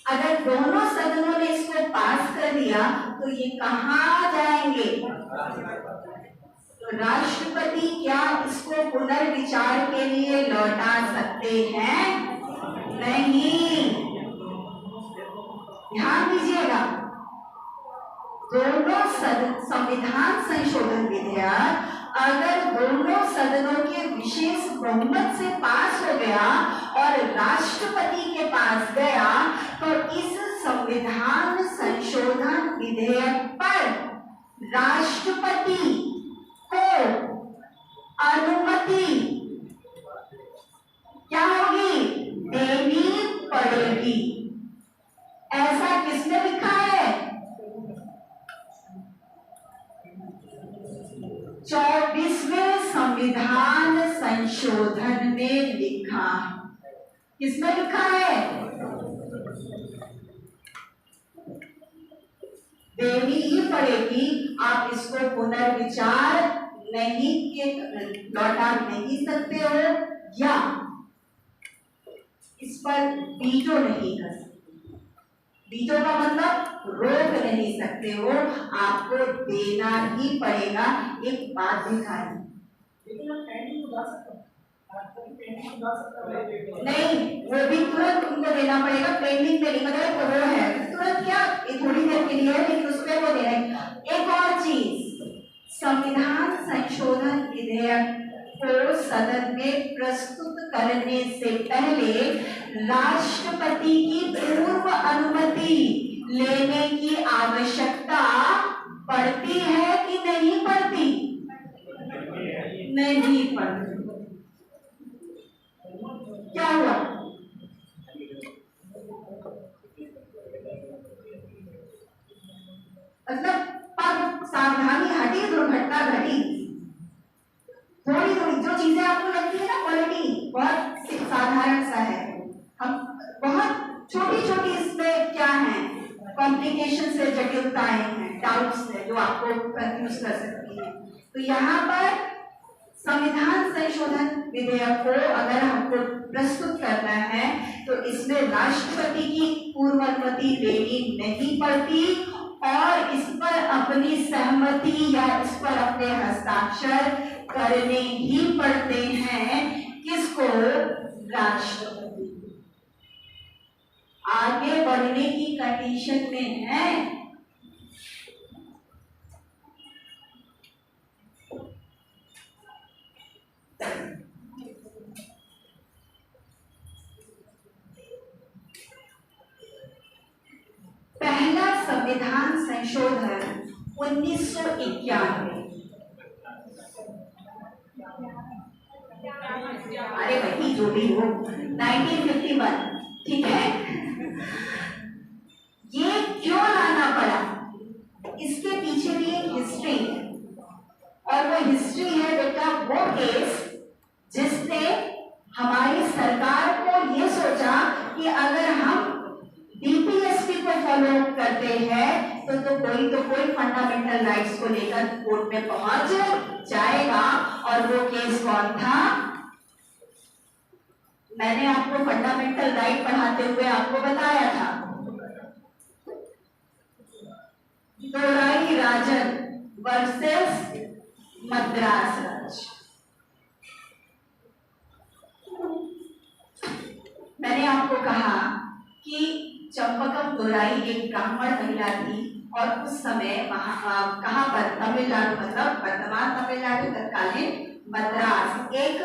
अगर दोनों सदनों ने इसको पास कर दिया तो ये कहाँ जाएंगे? तो राष्ट्रपति क्या इसको पुनर्विचार के लिए लौटा सकते हैं? नहीं। ध्यान दीजिएगा, दोनों संविधान संशोधन विधेयक अगर दोनों सदनों के विशेष बहुमत से पास हो गया और राष्ट्रपति के पास गया तो इस संविधान संशोधन विधेयक पर राष्ट्रपति को अनुमति क्या होगी? देनी पड़ेगी। ऐसा किसने लिखा है? 24वें संविधान संशोधन में लिखा। किसमें लिखा है? देनी ही पड़ेगी। आप इसको पुनर्विचार नहीं लौटा नहीं सकते हो या इस पर वीटो नहीं कर सकते। वीटो का मतलब रोक नहीं सकते हो, आपको देना ही पड़ेगा, एक बाध्यकारी। नहीं, वो भी तुरंत उनको देना पड़ेगा। पेंडिंग में नहीं, मतलब वो है तुरंत क्या, थोड़ी देर के लिए, लेकिन उसमें वो दे रहे। एक और चीज, संविधान संशोधन विधेयक को सदन में प्रस्तुत करने से पहले राष्ट्रपति की पूर्व अनुमति लेने की आवश्यकता पड़ती है कि नहीं पड़ती? नहीं पड़ती। क्या हुआ? मतलब पर सावधानी हटी, दुर्घटना घटी। थोड़ी थोड़ी जो चीजें आपको लगती है ना क्वालिटी बहुत साधारण सा है, हम बहुत छोटी छोटी इसमें क्या है, कॉम्प्लिकेशन से जटिलताएं हैं, डाउट्स है जो आपको कंफ्यूज कर सकती है। तो यहाँ पर संविधान संशोधन विधेयक को अगर हमको प्रस्तुत करना है तो इसमें राष्ट्रपति की पूर्व अनुमति लेनी नहीं पड़ती और इस पर अपनी सहमति या इस पर अपने हस्ताक्षर करने ही पड़ते हैं। किसको? राष्ट्रपति। आगे बढ़ने की कंडीशन में है। पहला संविधान संशोधन 1991। अरे वही जो भी हो, 1951, ठीक है। ये क्यों लाना पड़ा? इसके पीछे भी एक हिस्ट्री है और वो हिस्ट्री है बेटा वो केस जिसने हमारी सरकार को ये सोचा कि अगर हम डीपीएसपी को फॉलो करते हैं तो कोई फंडामेंटल राइट्स को लेकर कोर्ट में पहुंच जाएगा। और वो केस कौन था? मैंने आपको फंडामेंटल राइट पढ़ाते हुए आपको बताया था, दोराई राजन वर्सेस मद्रास राज्य। मैंने आपको कहा कि चंपकम दोराई एक ब्राह्मण महिला थी और उस समय कहां पर, तमिलनाडु, मतलब वर्तमान तमिलनाडु, तत्कालीन मद्रास, एक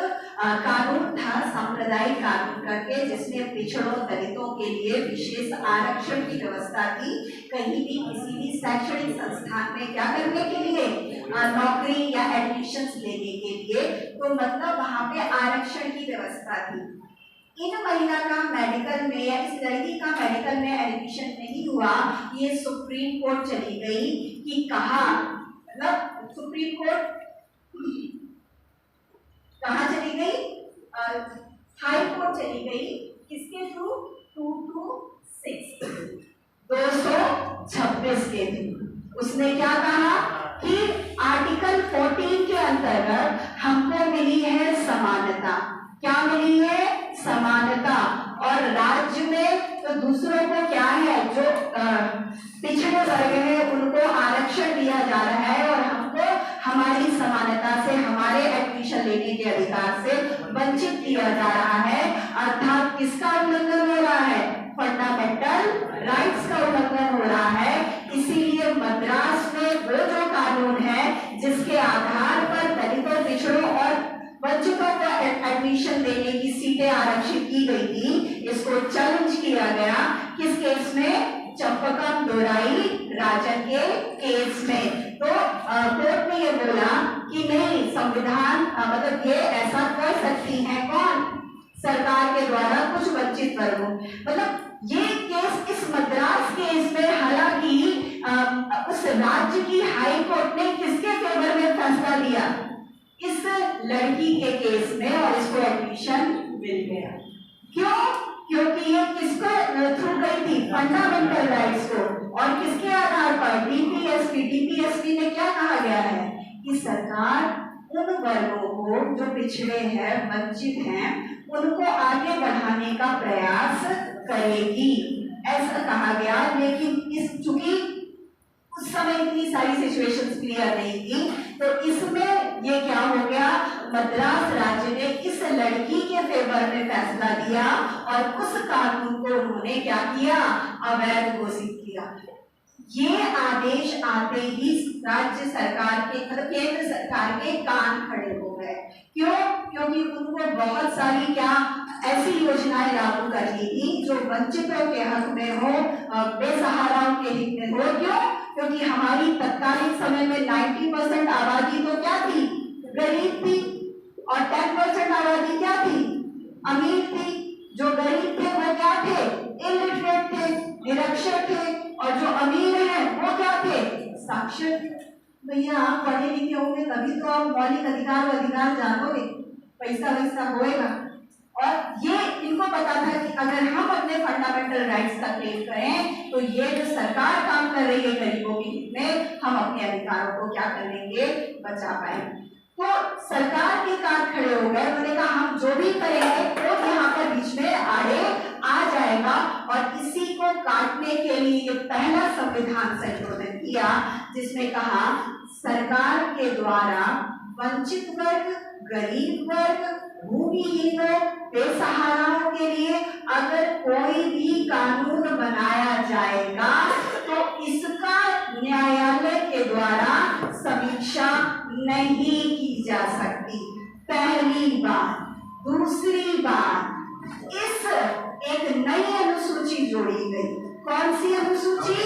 कानून था सांप्रदायिक कानून करके जिसमें पिछड़ों दलितों के लिए विशेष आरक्षण की व्यवस्था थी। कहीं भी किसी भी शैक्षणिक संस्थान में क्या करने के लिए, नौकरी या एडमिशन लेने के लिए, तो मतलब वहां पे आरक्षण की व्यवस्था थी। इन महिला का मेडिकल में या इस लड़की का मेडिकल में एडमिशन नहीं हुआ, ये सुप्रीम कोर्ट चली गई कि कहा, मतलब सुप्रीम कोर्ट कहाँ चली गई? हाई कोर्ट चली गई। किसके थ्रू? 226 के थ्रू। उसने क्या कहा कि आर्टिकल 14 तरफ हमको मिली है समानता। क्या मिली है? समानता। और राज्य में तो दूसरों को क्या है, जो पिछड़े वर्ग है उनको आरक्षण दिया जा रहा है और हमको हमारी समानता से, हमारे एडमिशन लेने के अधिकार से वंचित किया जा रहा है। अर्थात किसका उल्लंघन हो रहा है? फंडामेंटल राइट्स का उल्लंघन हो रहा है। इसीलिए मद्रास में वो जो कानून है जिसके आधार पर दलितों, पिछड़ों और वंचितों को एडमिशन देने की सीटें आरक्षित की गई थी, इसको चैलेंज किया गया। किस केस में? चंपकम दोराई राजन के केस में। तो कोर्ट ने ये बोला कि नहीं, संविधान मतलब ये ऐसा कर सकती है कौन? सरकार के द्वारा कुछ वंचित वर्गों। मतलब ये केस, इस मद्रास केस में हालांकि उस राज्य की हाई कोर्ट ने किसके फेवर में फैसला लिया? इस लड़की के केस में, और इसको एडमिशन मिल गया। क्यों? क्योंकि ये किसको थ्रू गई थी? फंडामेंटल राइट्स को। और किसके आधार पर? डीपीएसपी। डीपीएसपी में क्या कहा गया है कि सरकार उन वर्गों को जो पिछड़े हैं, वंचित हैं, उनको आगे बढ़ाने का प्रयास करेगी, ऐसा कहा गया। लेकिन इस चूंकि उस समय इतनी सारी सिचुएशंस क्लियर नहीं थी, तो इसमें ये क्या हो गया, मद्रास राज्य ने इस लड़की के फेवर में फैसला दिया और उस कानून को उन्होंने क्या किया? अवैध घोषित किया। ये आदेश आते ही राज्य सरकार के, मतलब केंद्र सरकार के कान खड़े हो गए। क्यों? क्योंकि उनको बहुत सारी क्या ऐसी योजनाएं लागू करनी थी जो वंचितों के हक में हो, बेसहाराओं के हित में हो। क्यों? क्योंकि हमारी तत्कालीन समय में 90% आबादी तो क्या थी? गरीब थी। और 10% आबादी क्या थी? अमीर थी। जो गरीब थे वो क्या थे? इलिटरेट थे, निरक्षर थे। और जो अमीर हैं वो क्या थे? साक्षर थे। भैया आप पढ़े लिखे होंगे तभी तो आप मौलिक अधिकार जानोगे, पैसा वैसा होएगा। और ये इनको पता था कि अगर हम अपने फंडामेंटल राइट्स का क्लेम करें तो ये जो सरकार काम कर रही है गरीबों के हित में, हम अपने अधिकारों को क्या कर लेंगे? बचा पाएंगे। तो सरकार के कान खड़े हो गए। उन्होंने कहा हम जो भी करेंगे वो तो यहाँ पर बीच में आड़े आ जाएगा। और इसी को काटने के लिए ये पहला संविधान संशोधन किया जिसमें कहा सरकार के द्वारा वंचित वर्ग, गरीब वर्ग, भूमिहीनों, बेसहाराओं के लिए अगर कोई भी कानून बनाया जाएगा तो इसका न्यायालय के द्वारा समीक्षा नहीं की जा सकती। पहली बात। दूसरी बात, इस एक नई अनुसूची जोड़ी गई। कौन सी अनुसूची?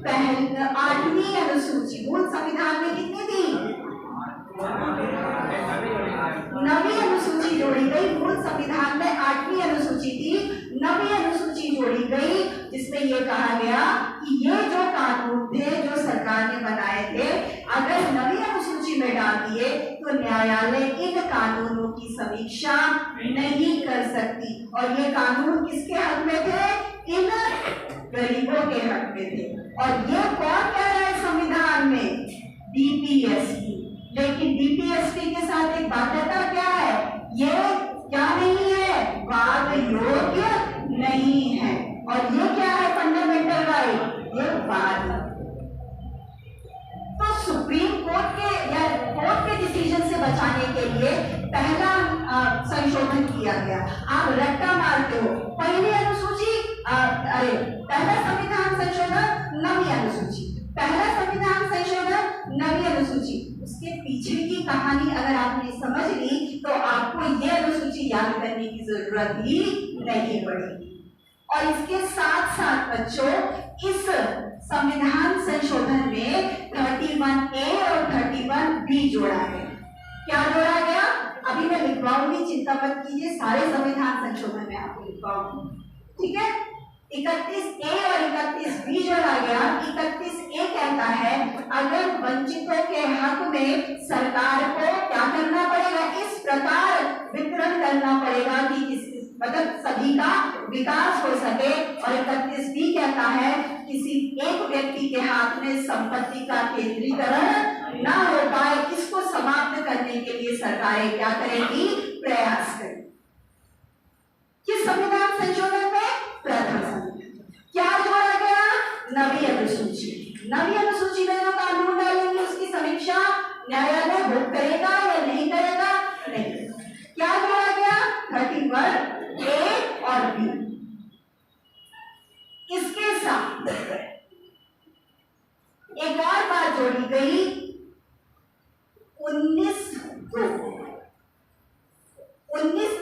8वीं अनुसूची। मूल संविधान में कितनी थी? 9वीं अनुसूची जोड़ी गई। मूल संविधान में 8वीं अनुसूची थी, 9वीं अनुसूची जोड़ी गई जिसमें यह कहा गया कि ये जो कानून थे जो सरकार ने बनाए थे, अगर 9वीं अनुसूची में डाल दिए तो न्यायालय इन कानूनों की समीक्षा नहीं कर सकती। और ये कानून किसके हक में थे? इन गरीबों के हक में थे। और ये कौन कह रहा है संविधान में? डीपीएसपी। लेकिन डीपीएसपी के साथ एक बाध्यता क्या है? ये क्या नहीं है? वाद योग्य नहीं है। और ये क्या है? Fundamental right. ये वाद। तो सुप्रीम कोर्ट के या कोर्ट के डिसीजन से बचाने के लिए पहला संशोधन किया गया। आप रट्टा मारते हो, पहली अनुसूची, अरे पहला संविधान संशोधन 9वीं अनुसूची, पहला संविधान संशोधन 9वीं अनुसूची। उसके पीछे की कहानी अगर आपने समझ ली तो आपको ये अनुसूची याद करने की जरूरत ही नहीं पड़ेगी। और इसके साथ साथ बच्चों, इस संविधान संशोधन में 31A और 31B जोड़ा गया। क्या जोड़ा गया? अभी मैं लिखवाऊंगी, चिंता मत कीजिए, सारे संविधान संशोधन में आपको लिखवाऊंगी, ठीक है। 31A और 31B जोड़ा गया। 31A कहता है अगर वंचितों के हक में सरकार को क्या करना पड़ेगा? इस प्रकार वितरण करना पड़ेगा कि मतलब सभी का विकास हो सके। और 31B कहता है किसी एक व्यक्ति के हाथ में संपत्ति का केंद्रीकरण ना हो पाए, इसको समाप्त करने के लिए सरकारें क्या करेंगी, प्रयास करेंगी। किस संविधान संशोधन में? प्रथम संविधान। क्या जोड़ा गया? नवी अनुसूची। नवी अनुसूची में जो कानून डालेंगे उसकी समीक्षा न्यायालय भोग करेगा या नहीं करेगा? नहीं करेगा। क्या जोड़ा गया? 31 ए और बी। इसके साथ एक और बात जोड़ी गई, 19(1)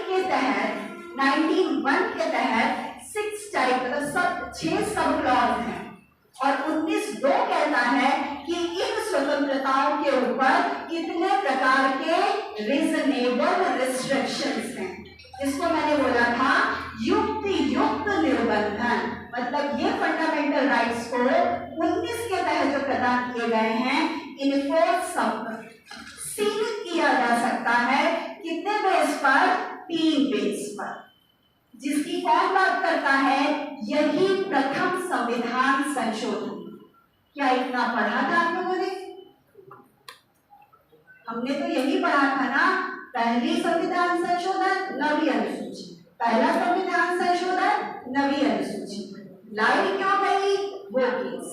के तहत 19(1) के तहत 6 टाइप मतलब 6 सब क्लॉज हैं और 19(2) कहता है कि इन स्वतंत्रताओं के ऊपर कितने प्रकार के रीजनेबल रिस्ट्रिक्शंस हैं, जिसको मैंने बोला था युक्त निर्बंधन। मतलब ये फंडामेंटल राइट्स को 19 के तहत जो प्रदान किए गए हैं इनको सीमित किया जा सकता है। कितने बेस पर? 3 बेस पर। जिसकी कौन बात करता है? यही प्रथम संविधान संशोधन। क्या इतना पढ़ा था आप लोगों ने? हमने तो यही पढ़ा था ना, पहली संविधान संशोधन नवी अनुसूची, पहला संविधान संशोधन नवी अनुसूची, लाई क्यों गई? वो केस।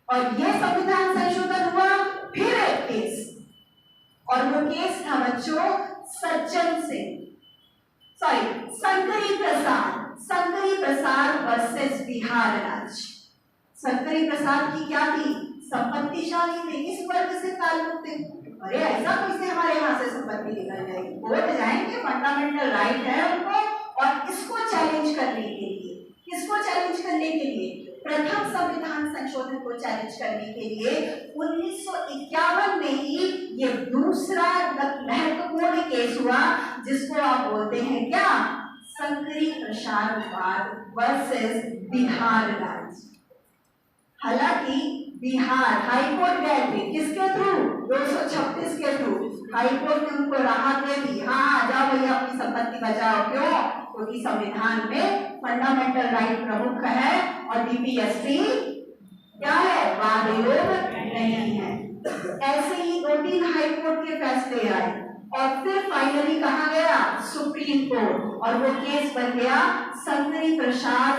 और ये संविधान संशोधन हुआ फिर एक केस, और वो केस था बच्चों सज्जन सिंह, शंकरी प्रसाद वर्सेस बिहार राज्य। शंकरी प्रसाद की क्या थी? संपत्तिशाली थे, इस वर्ग से ताल्लुक थे। अरे ऐसा कैसे हमारे यहाँ से संपत्ति निकल जाएगी? कोर्ट जाएंगे, फंडामेंटल राइट है उनको, और इसको चैलेंज करने के लिए, किसको चैलेंज करने के लिए? प्रथम संविधान संशोधन को चैलेंज करने के लिए 1951 में ही ये दूसरा महत्वपूर्ण केस हुआ, जिसको आप बोलते हैं क्या? शंकरी प्रसाद वर्सेस बिहार राज्य। हालांकि बिहार हाईकोर्ट गए थे, किसके थ्रू? 236 के थ्रू। हाईकोर्ट ने उनको राहत दे दी, हाँ जाओ भैया अपनी संपत्ति बचाओ। क्यों? क्योंकि संविधान में फंडामेंटल राइट प्रमुख है और डीपीएससी क्या है? वाद योग नहीं है। ऐसे ही 2-3 हाईकोर्ट के फैसले आए और फिर फाइनली कहा गया? सुप्रीम कोर्ट, और वो केस बन गया शंकरी प्रसाद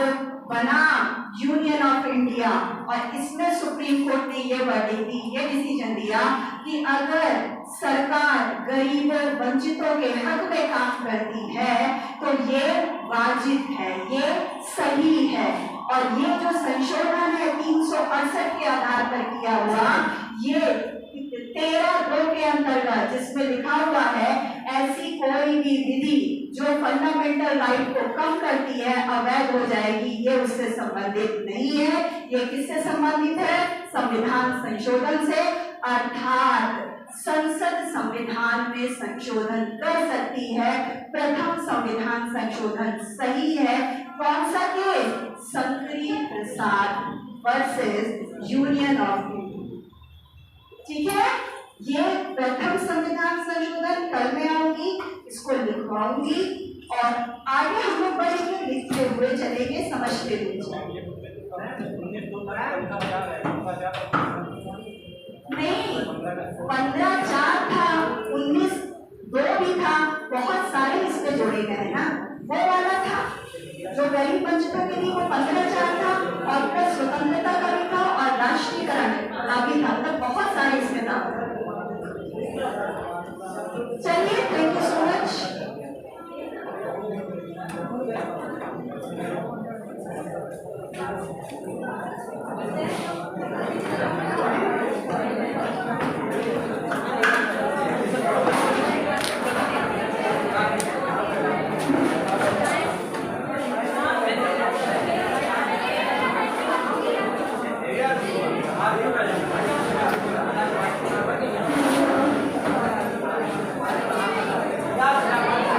बनाम यूनियन ऑफ इंडिया। और इसमें सुप्रीम कोर्ट ने ये वर्डिक्ट दी, ये डिसीजन दिया कि अगर सरकार गरीबों वंचितों के हक में काम करती है तो ये वाजिब है, ये सही है। और ये जो संशोधन है 368 के आधार पर किया हुआ, ये 13(2) के अंतर्गत, जिसमें लिखा हुआ है ऐसी कोई भी विधि जो फंडामेंटल राइट को कम करती है अवैध हो जाएगी, ये उससे संबंधित नहीं है। ये किससे संबंधित है? संविधान संशोधन से। अर्थात संसद संविधान में संशोधन कर सकती है। प्रथम संविधान संशोधन सही है। कौन सा case? Shankari Prasad versus union of India. ठीक है, ये प्रथम संविधान संशोधन कल मैं आऊंगी, इसको लिखवाऊंगी और आगे हम लोग बढ़ेंगे, लिखते हुए चलेंगे, समझते हुए चलेंगे। नहीं, 15(4) था, 19(2) भी था, बहुत सारे इसमें जोड़े गए ना। वो वाला था जो गरीब वंचितों के लिए, वो 15(4) था, और प्लस स्वतंत्रता का भी था और राष्ट्रीयकरण का भी था, मतलब बहुत सारे इसमें था। चलिए, थैंक यू सो मच।